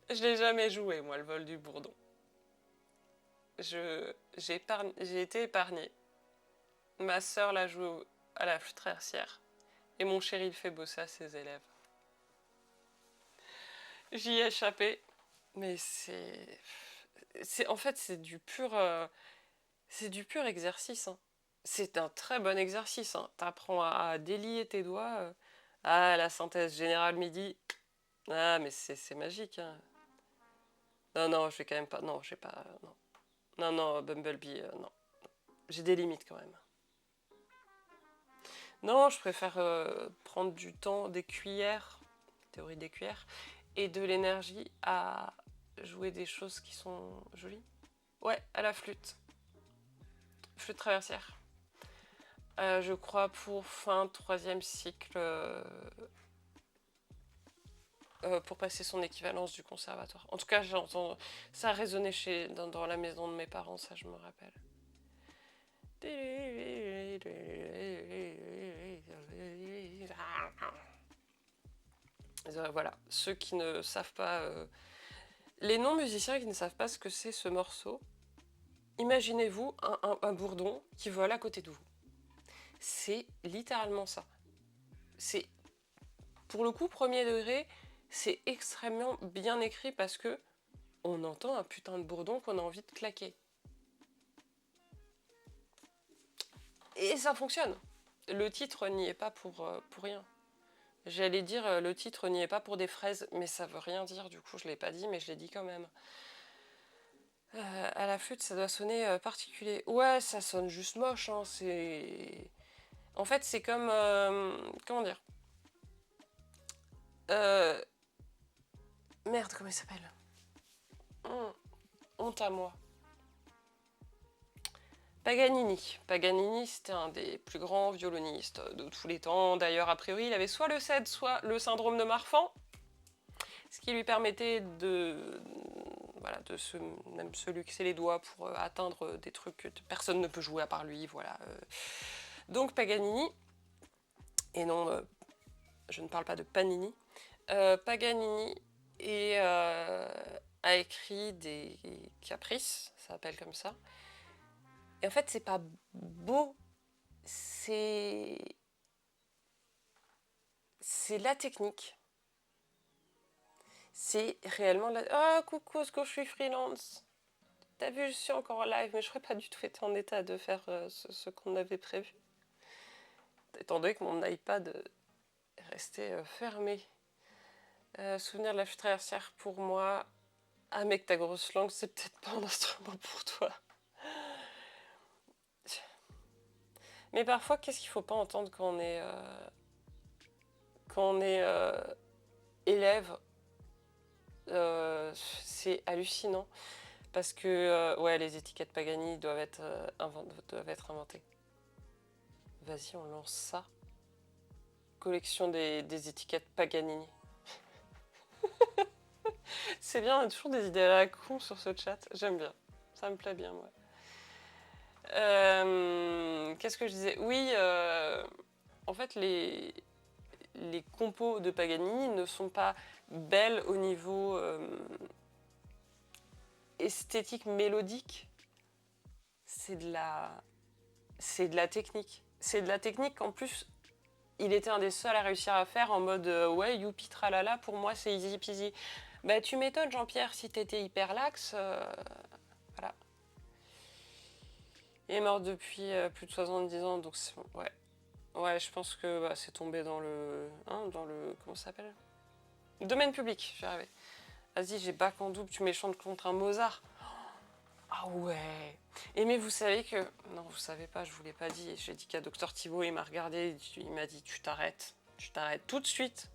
Je l'ai jamais joué, moi, le vol du bourdon. J'ai été épargnée. Ma sœur l'a joué à la flûte traversière. Et mon chéri le fait bosser à ses élèves. J'y ai échappé. Mais en fait, c'est du pur exercice. Hein. C'est un très bon exercice. Hein. T'apprends à délier tes doigts. La synthèse générale MIDI. Ah, mais c'est magique. Hein. Non, je vais quand même pas. Non, j'ai pas. Non, Bumblebee, non. J'ai des limites quand même. Non, je préfère prendre du temps, des cuillères, théorie des cuillères, et de l'énergie à jouer des choses qui sont jolies. Ouais, à la flûte. Flûte traversière. Je crois pour fin 3e cycle, pour passer son équivalence du conservatoire. En tout cas, j'entends ça résonnait dans la maison de mes parents, ça je me rappelle. Voilà, ceux qui ne savent pas, les non-musiciens qui ne savent pas ce que c'est ce morceau, imaginez-vous un bourdon qui vole à côté de vous. C'est littéralement ça. C'est, pour le coup, premier degré, c'est extrêmement bien écrit parce que on entend un putain de bourdon qu'on a envie de claquer. Et ça fonctionne. Le titre n'y est pas pour rien. J'allais dire le titre n'y est pas pour des fraises, mais ça veut rien dire, du coup je l'ai pas dit, mais je l'ai dit quand même. À la flûte, ça doit sonner particulier. Ouais, ça sonne juste moche, hein, c'est... En fait, c'est comme... comment dire Merde, comment il s'appelle Honte à moi. Paganini. Paganini, c'était un des plus grands violonistes de tous les temps. D'ailleurs, a priori, il avait soit le CED, soit le syndrome de Marfan, ce qui lui permettait voilà, même se luxer les doigts pour atteindre des trucs que personne ne peut jouer à part lui. Voilà. Donc Paganini, et non, je ne parle pas de Panini, Paganini a écrit des caprices, ça s'appelle comme ça. Et en fait, c'est pas beau, c'est la technique. C'est réellement la... Ah, coucou, est-ce que je suis freelance? T'as vu, je suis encore en live, mais je n'aurais pas du tout été en état de faire ce qu'on avait prévu. Étant donné que mon iPad est resté fermé. Souvenir de la flûte traversière pour moi. Ah, mec, ta grosse langue, c'est peut-être pas un instrument pour toi. Mais parfois, qu'est-ce qu'il faut pas entendre quand on est élève? C'est hallucinant. Parce que ouais, les étiquettes Pagani doivent être inventées. Vas-y, on lance ça. Collection des étiquettes Paganini. C'est bien, on a toujours des idées à la con sur ce chat. J'aime bien. Ça me plaît bien, moi. Qu'est-ce que je disais? Oui, en fait, les compos de Paganini ne sont pas belles au niveau esthétique, mélodique. C'est de la technique. C'est de la technique qu'en plus, il était un des seuls à réussir à faire en mode ouais, youpi tralala, pour moi c'est easy peasy. Bah tu m'étonnes Jean-Pierre, si t'étais hyper lax, voilà. Il est mort depuis plus de 70 ans, donc c'est bon, ouais. Ouais, je pense que bah, c'est tombé dans le... comment ça s'appelle? Domaine public, j'y arrivais. Vas-y, j'ai bac en double, tu m'échanges contre un Mozart. Ah ouais. Et mais vous savez que... Non, vous savez pas, je vous l'ai pas dit. J'ai dit qu'à Docteur Thibault, il m'a regardé, il m'a dit tu t'arrêtes tout de suite.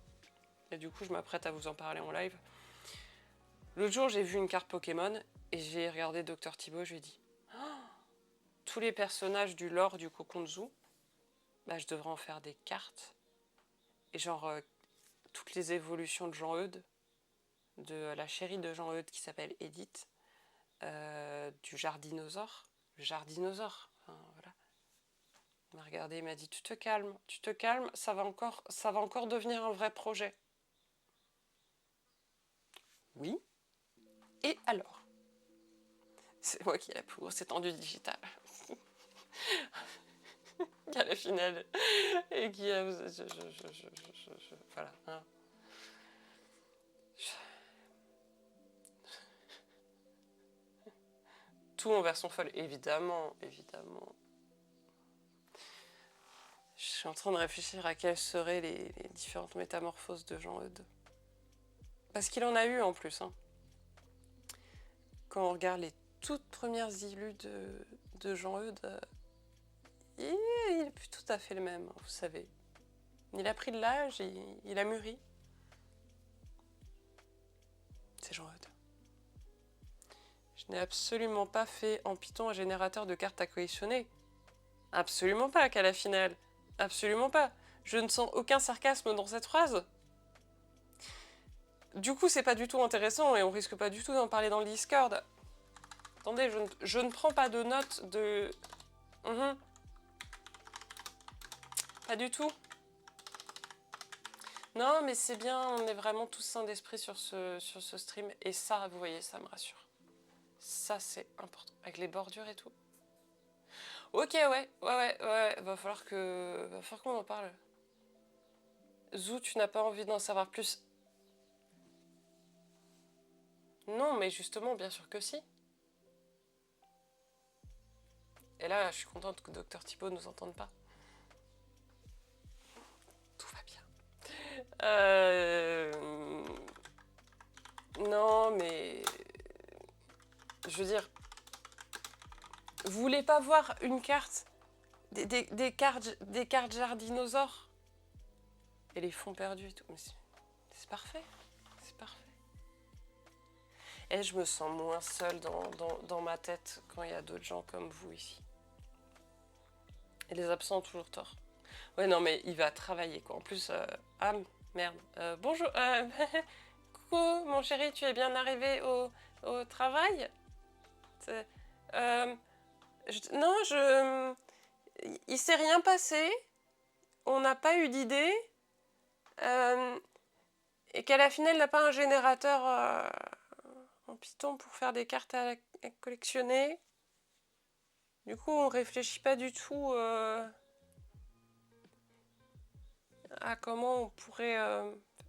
Et du coup, je m'apprête à vous en parler en live. L'autre jour, j'ai vu une carte Pokémon et j'ai regardé Docteur Thibault, je lui ai dit tous les personnages du lore du Kokonzu, bah, je devrais en faire des cartes. Et genre, toutes les évolutions de Jean-Eudes, de la chérie de Jean-Eudes qui s'appelle Edith, du jardinosaure. Le jardinosaure, enfin, voilà. Il m'a regardé, il m'a dit tu te calmes, ça va encore devenir un vrai projet. Oui. Et alors? C'est moi qui ai la plus grosse étendue digitale. Qui a la finale. Et qui a... voilà. Hein. Tout en version folle, évidemment. Je suis en train de réfléchir à quelles seraient les différentes métamorphoses de Jean-Eudes. Parce qu'il en a eu en plus. Hein. Quand on regarde les toutes premières illus de Jean-Eudes, il n'est plus tout à fait le même, vous savez. Il a pris de l'âge, il a mûri. C'est Jean-Eudes. Je n'ai absolument pas fait en Python un générateur de cartes à collectionner. Absolument pas, qu'à la finale. Absolument pas. Je ne sens aucun sarcasme dans cette phrase. Du coup, c'est pas du tout intéressant et on risque pas du tout d'en parler dans le Discord. Attendez, je ne prends pas de notes de... Pas du tout. Non, mais c'est bien, on est vraiment tous sains d'esprit sur ce stream. Et ça, vous voyez, ça me rassure. Ça, c'est important. Avec les bordures et tout. Ok, ouais. Va falloir qu'on en parle. Zou, tu n'as pas envie d'en savoir plus? Non, mais justement, bien sûr que si. Et là, je suis contente que Dr Thibaut ne nous entende pas. Tout va bien. Non, mais... Je veux dire... Vous voulez pas voir une carte des cartes jardinosaures et les fonds perdus et tout. C'est parfait. C'est parfait. Et je me sens moins seule dans ma tête quand il y a d'autres gens comme vous ici. Et les absents ont toujours tort. Ouais, non, mais il va travailler, quoi. En plus, ah, merde. Bonjour. Coucou, mon chéri, tu es bien arrivé au travail? Non, il s'est rien passé. On n'a pas eu d'idée. Et qu'à la fin, elle n'a pas un générateur en Python pour faire des cartes à collectionner. Du coup, on réfléchit pas du tout à comment on pourrait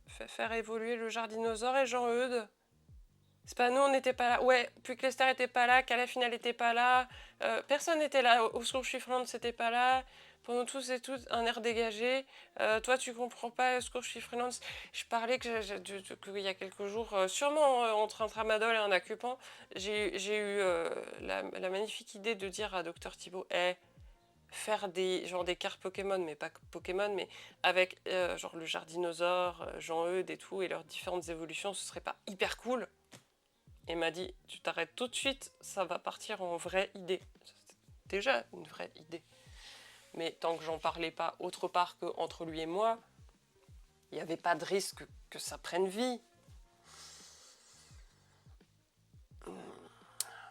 faire évoluer le jardinosaure et Jean-Eudes. C'est pas nous, on n'était pas là. Ouais, puis que Lester était pas là, qu'à la finale était pas là. Personne n'était là. Au secours chiffrante, c'était pas là. Pendant tous et toutes, un air dégagé. Toi, tu comprends pas, au secours chiffrante. Je parlais qu'il y a quelques jours, sûrement entre un tramadol et un Acupan, j'ai eu la magnifique idée de dire à Dr Thibaut, faire des cartes Pokémon, mais pas Pokémon, mais avec genre le jardinosaure, Jean-Eudes et tout, et leurs différentes évolutions, ce serait pas hyper cool? Et m'a dit, tu t'arrêtes tout de suite, ça va partir en vraie idée. C'était déjà une vraie idée. Mais tant que j'en parlais pas autre part qu'entre lui et moi, il n'y avait pas de risque que ça prenne vie.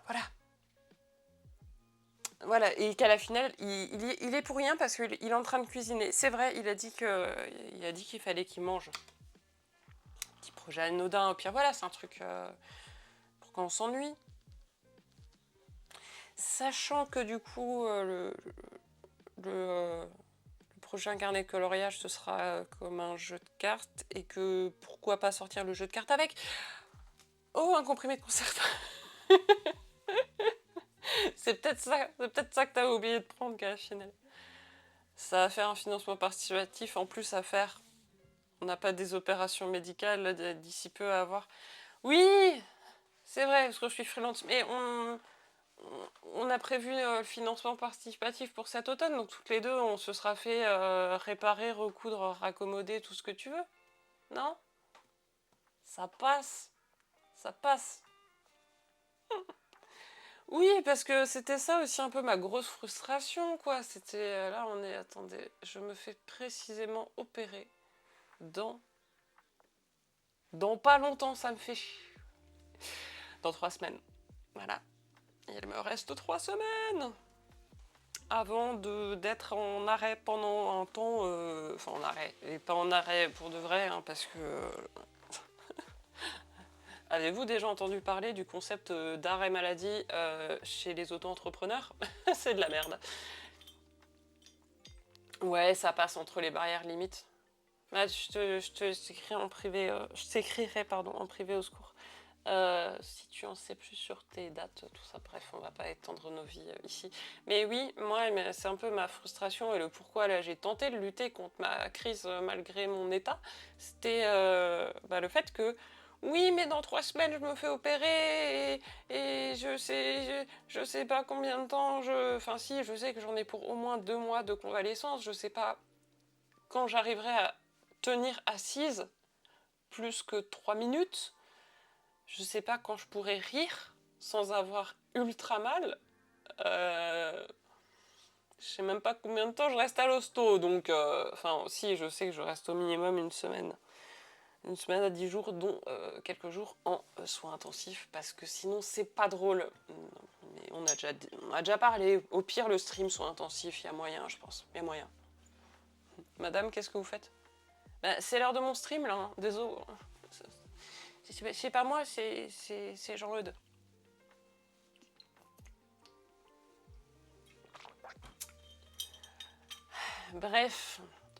Voilà. Voilà, et qu'à la finale, il est pour rien parce qu'il est en train de cuisiner. C'est vrai, il a dit qu'il fallait qu'il mange. Petit projet anodin, au pire, voilà, c'est un truc... quand on s'ennuie. Sachant que du coup, le prochain carnet de coloriage, ce sera comme un jeu de cartes, et que pourquoi pas sortir le jeu de cartes avec? Oh, un comprimé de concert. C'est peut-être ça que t'as oublié de prendre qu'à la finale. Ça va faire un financement participatif en plus à faire. On n'a pas des opérations médicales d'ici peu à avoir. Oui, c'est vrai, parce que je suis freelance, mais on a prévu le financement participatif pour cet automne, donc toutes les deux, on se sera fait réparer, recoudre, raccommoder, tout ce que tu veux. Non? Ça passe. Ça passe. Oui, parce que c'était ça aussi un peu ma grosse frustration, quoi. C'était, là, attendez, je me fais précisément opérer dans pas longtemps, ça me fait chier. Dans 3 semaines. Voilà. Il me reste 3 semaines avant d'être en arrêt pendant un temps, enfin en arrêt, et pas en arrêt pour de vrai, hein, parce que... Avez-vous déjà entendu parler du concept d'arrêt maladie chez les auto-entrepreneurs? C'est de la merde. Ouais, ça passe entre les barrières limites. Ah, je t'écrirai en privé, en privé au secours. Si tu en sais plus sur tes dates, tout ça, bref, on va pas étendre nos vies ici. Mais oui, moi, c'est un peu ma frustration et le pourquoi là j'ai tenté de lutter contre ma crise malgré mon état. C'était le fait que, oui, mais dans 3 semaines, je me fais opérer et je sais pas combien de temps, enfin si, je sais que j'en ai pour au moins 2 mois de convalescence, je sais pas quand j'arriverai à tenir assise plus que 3 minutes. Je sais pas quand je pourrais rire sans avoir ultra mal. Je sais même pas combien de temps je reste à l'hosto, donc enfin si, je sais que je reste au minimum une semaine à 10 jours, dont quelques jours en soins intensifs, parce que sinon c'est pas drôle. Mais on a déjà parlé, au pire le stream soins intensifs, il y a moyen, je pense, il y a moyen. Madame, qu'est-ce que vous faites? Bah, c'est l'heure de mon stream là, hein. Désolé. C'est pas moi, c'est Jean-Eudes. Bref,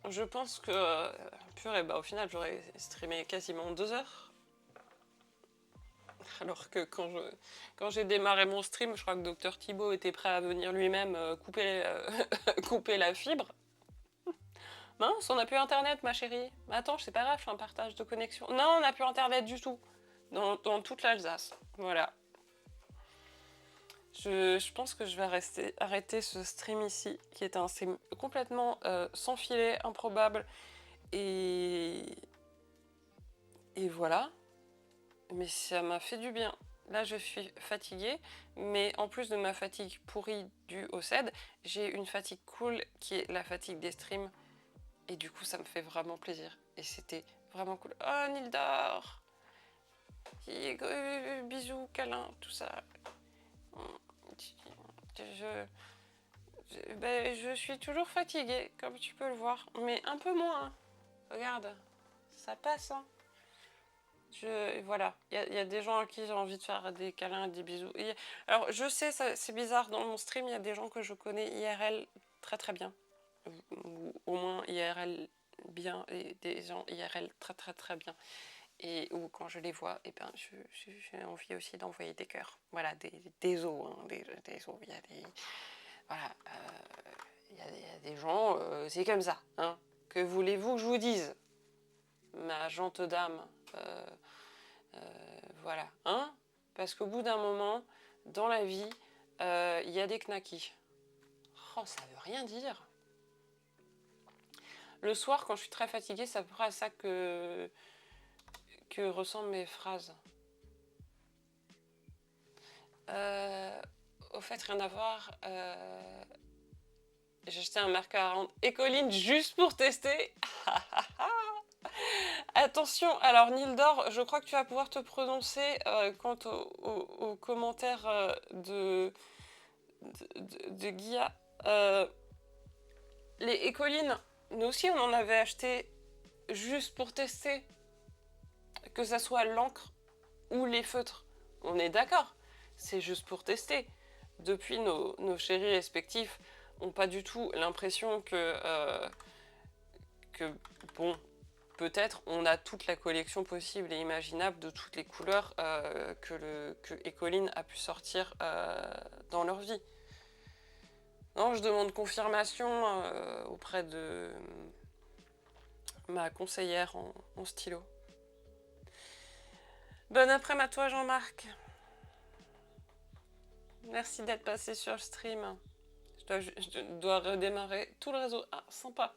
je pense que... purée, bah au final j'aurais streamé quasiment 2 heures. Alors que quand j'ai démarré mon stream, je crois que Dr Thibaut était prêt à venir lui-même couper la fibre. Mince, on n'a plus internet ma chérie. Attends, c'est pas grave, je fais un partage de connexion. Non, on n'a plus internet du tout. Dans toute l'Alsace. Voilà. Je pense que je vais arrêter ce stream ici, qui est un stream complètement sans filet, improbable. Et voilà. Mais ça m'a fait du bien. Là, je suis fatiguée, mais en plus de ma fatigue pourrie due au CED, j'ai une fatigue cool qui est la fatigue des streams. Et du coup, ça me fait vraiment plaisir. Et c'était vraiment cool. Oh, Nildor! Bisous, câlins, tout ça. Je suis toujours fatiguée, comme tu peux le voir. Mais un peu moins. Regarde, ça passe, hein. Voilà, il y a des gens à qui j'ai envie de faire des câlins, des bisous. Alors, je sais, c'est bizarre, dans mon stream, il y a des gens que je connais IRL très très bien. Ou au moins IRL bien, et des gens IRL très très très bien. Et où quand je les vois, eh ben, j'ai envie aussi d'envoyer des cœurs. Voilà, des os, hein, des os. Il y a des... Voilà, il y a des gens, c'est comme ça, hein. Que voulez-vous que je vous dise? Ma gente dame, voilà, hein? Parce qu'au bout d'un moment, dans la vie, il y a des knackis. Oh, ça veut rien dire. Le soir, quand je suis très fatiguée, c'est à peu près à ça que ressemblent mes phrases. Au fait, rien à voir. J'ai acheté un marqueur à rendre Écoline juste pour tester. Attention, alors Nildor, je crois que tu vas pouvoir te prononcer quant aux commentaires de Guilla. Les Écolines, nous aussi on en avait acheté juste pour tester. Que ça soit l'encre ou les feutres. On est d'accord, c'est juste pour tester. Depuis, nos chéris respectifs n'ont pas du tout l'impression que bon, peut-être on a toute la collection possible et imaginable de toutes les couleurs que Écoline a pu sortir dans leur vie. Non, je demande confirmation auprès de ma conseillère en stylo. Bon après-midi à toi Jean-Marc. Merci d'être passé sur le stream. Je dois redémarrer tout le réseau. Ah, sympa.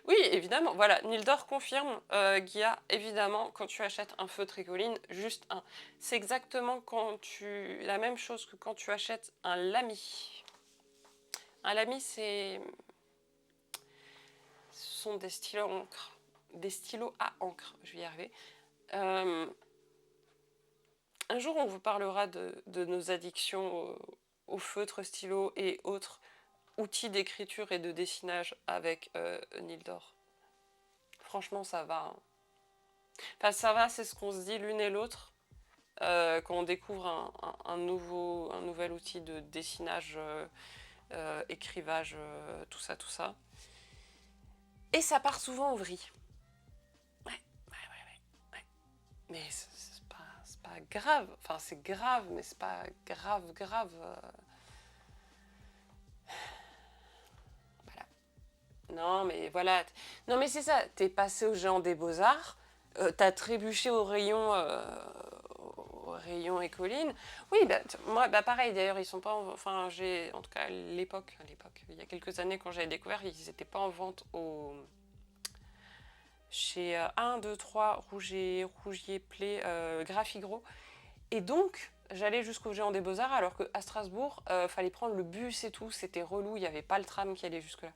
Oui, évidemment. Voilà, Nildor confirme, Guilla, évidemment, quand tu achètes un feutre Écoline, juste un. C'est exactement la même chose que quand tu achètes un Lamy. Un Lamy, ce sont des stylos à encre. Des stylos à encre, je vais y arriver. Un jour, on vous parlera de nos addictions aux feutres, stylos et autres outils d'écriture et de dessinage avec Nildor. Franchement, ça va. Hein. Enfin, ça va, c'est ce qu'on se dit l'une et l'autre quand on découvre un nouvel outil de dessinage, écrivage, tout ça. Et ça part souvent en vrille. Ouais. Mais c'est pas grave. Enfin, c'est grave, mais c'est pas grave. Voilà. Non, mais voilà. Non, mais c'est ça. T'es passé au géant des beaux-arts. T'as trébuché au rayon Écoline. Oui, moi, pareil. D'ailleurs, ils sont pas. Enfin, j'ai, en tout cas, à l'époque, il y a quelques années, quand j'avais découvert, ils n'étaient pas en vente chez 1, 2, 3, Rougier Play, Graphigro. Et donc, j'allais jusqu'au Géant des Beaux-Arts alors qu'à Strasbourg, fallait prendre le bus et tout, c'était relou, il n'y avait pas le tram qui allait jusque-là.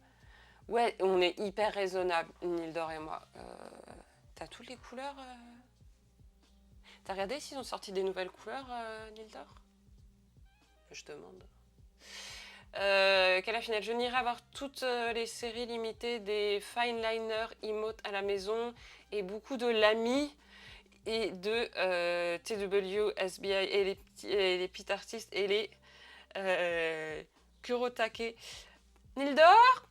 Ouais, on est hyper raisonnable, Nildor et moi. T'as toutes les couleurs T'as regardé s'ils ont sorti des nouvelles couleurs, Nildor? Je demande. Qu'à la finale, je n'irai avoir toutes les séries limitées des fine liners emote à la maison et beaucoup de Lamy et de TW, SBI et les pit artistes et les Kurotake. Nildor,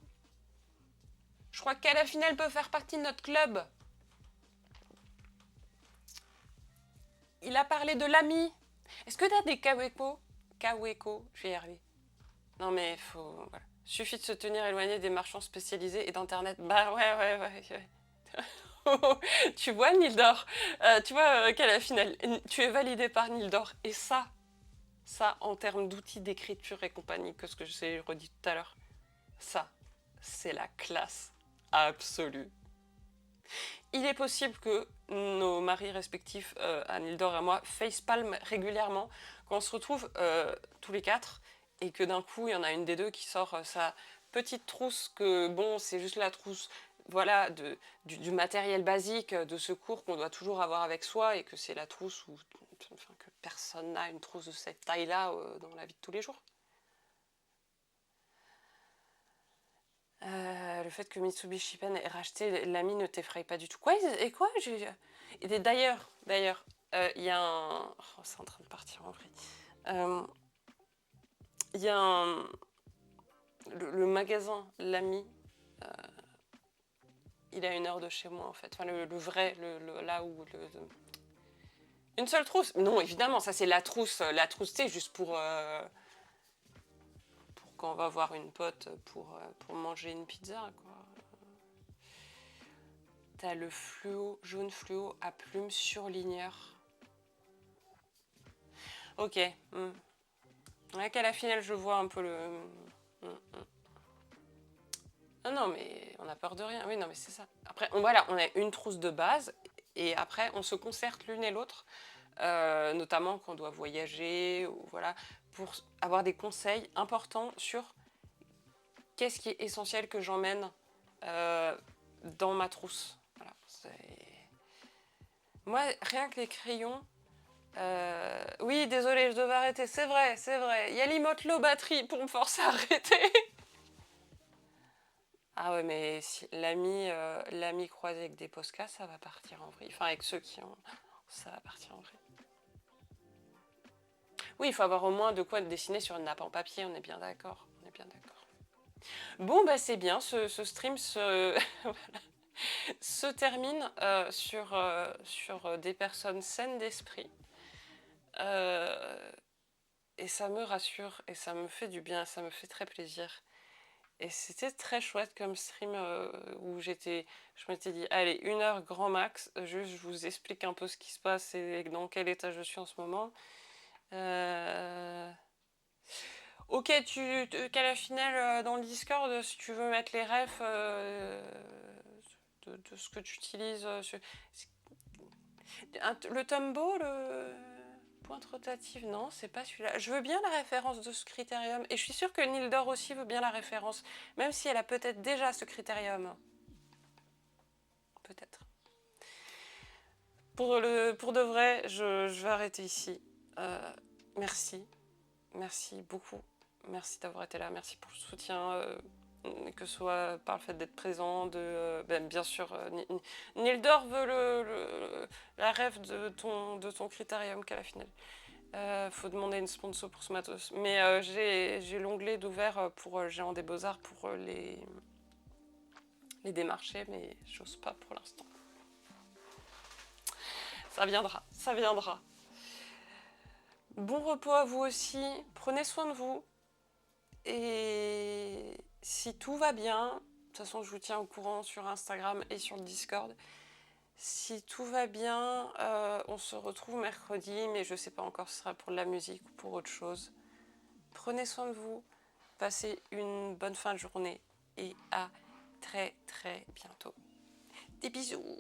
je crois qu'à la finale peut faire partie de notre club. Il a parlé de Lamy. Est-ce que t'as des Kaweko? Kaweko, je vais y arriver. Non mais faut... Voilà. Suffit de se tenir éloigné des marchands spécialisés et d'internet. Bah ouais. Tu vois Nildor, tu vois qu'à la finale, tu es validé par Nildor. Et ça en termes d'outils d'écriture et compagnie, que ce que j'ai redit tout à l'heure, ça, c'est la classe absolue. Il est possible que nos maris respectifs, à Nildor et à moi, facepalm régulièrement quand on se retrouve tous les quatre et que d'un coup, il y en a une des deux qui sort sa petite trousse que, bon, c'est juste la trousse, voilà, du matériel basique de secours qu'on doit toujours avoir avec soi et que c'est la trousse où enfin, que personne n'a une trousse de cette taille-là dans la vie de tous les jours. Le fait que Mitsubishi Pen ait racheté Lamy ne t'effraie pas du tout. Quoi? Et quoi? D'ailleurs, il y a un... Oh, c'est en train de partir en vrille. Il y a un... Le magasin Lamy, il est à 1 heure de chez moi, en fait. Enfin, le vrai, là où... Une seule trousse? Non, évidemment, ça c'est la trousse. La trousse, tu sais, juste pour quand on va voir une pote pour manger une pizza, quoi. T'as le fluo, jaune fluo à plumes surligneur. Ok. Ouais, qu'à la finale, je vois un peu le... Non, mais on a peur de rien. Oui, non, mais c'est ça. Après, voilà, on a une trousse de base et après, on se concerte l'une et l'autre, notamment quand on doit voyager, ou voilà, pour avoir des conseils importants sur qu'est-ce qui est essentiel que j'emmène dans ma trousse. Voilà, moi, rien que les crayons... oui, désolé, je devais arrêter. C'est vrai. Il y a l'emote low batterie pour me forcer à arrêter. Ah ouais, mais si l'ami croisé avec des Posca, ça va partir en vrille. Enfin, avec ceux qui ont... Ça va partir en vrille. Oui, il faut avoir au moins de quoi dessiner sur une nappe en papier, on est bien d'accord. Bon, bah c'est bien, ce stream se termine sur des personnes saines d'esprit. Et ça me rassure, et ça me fait du bien, ça me fait très plaisir. Et c'était très chouette comme stream où je m'étais dit, allez, 1 heure grand max, juste je vous explique un peu ce qui se passe et dans quel état je suis en ce moment. Ok, qu'à la finale dans le Discord, si tu veux mettre les refs de ce que tu utilises. Le Tombow, le pointe rotative, non, c'est pas celui-là. Je veux bien la référence de ce critérium. Et je suis sûre que Nildor aussi veut bien la référence, même si elle a peut-être déjà ce critérium. Peut-être. Pour de vrai, je vais arrêter ici. Merci. Merci beaucoup. Merci d'avoir été là. Merci pour le soutien. Que ce soit par le fait d'être présent, bien sûr, Nildor veut la rêve de ton critérium qu'à la finale. Faut demander une sponsor pour ce matos. Mais j'ai l'onglet d'ouvert pour Géant des Beaux-Arts pour les démarcher, mais j'ose pas pour l'instant. Ça viendra. Bon repos à vous aussi. Prenez soin de vous. Et si tout va bien, de toute façon je vous tiens au courant sur Instagram et sur le Discord. Si tout va bien, on se retrouve mercredi, mais je ne sais pas encore si ce sera pour de la musique ou pour autre chose. Prenez soin de vous, passez une bonne fin de journée et à très très bientôt. Des bisous!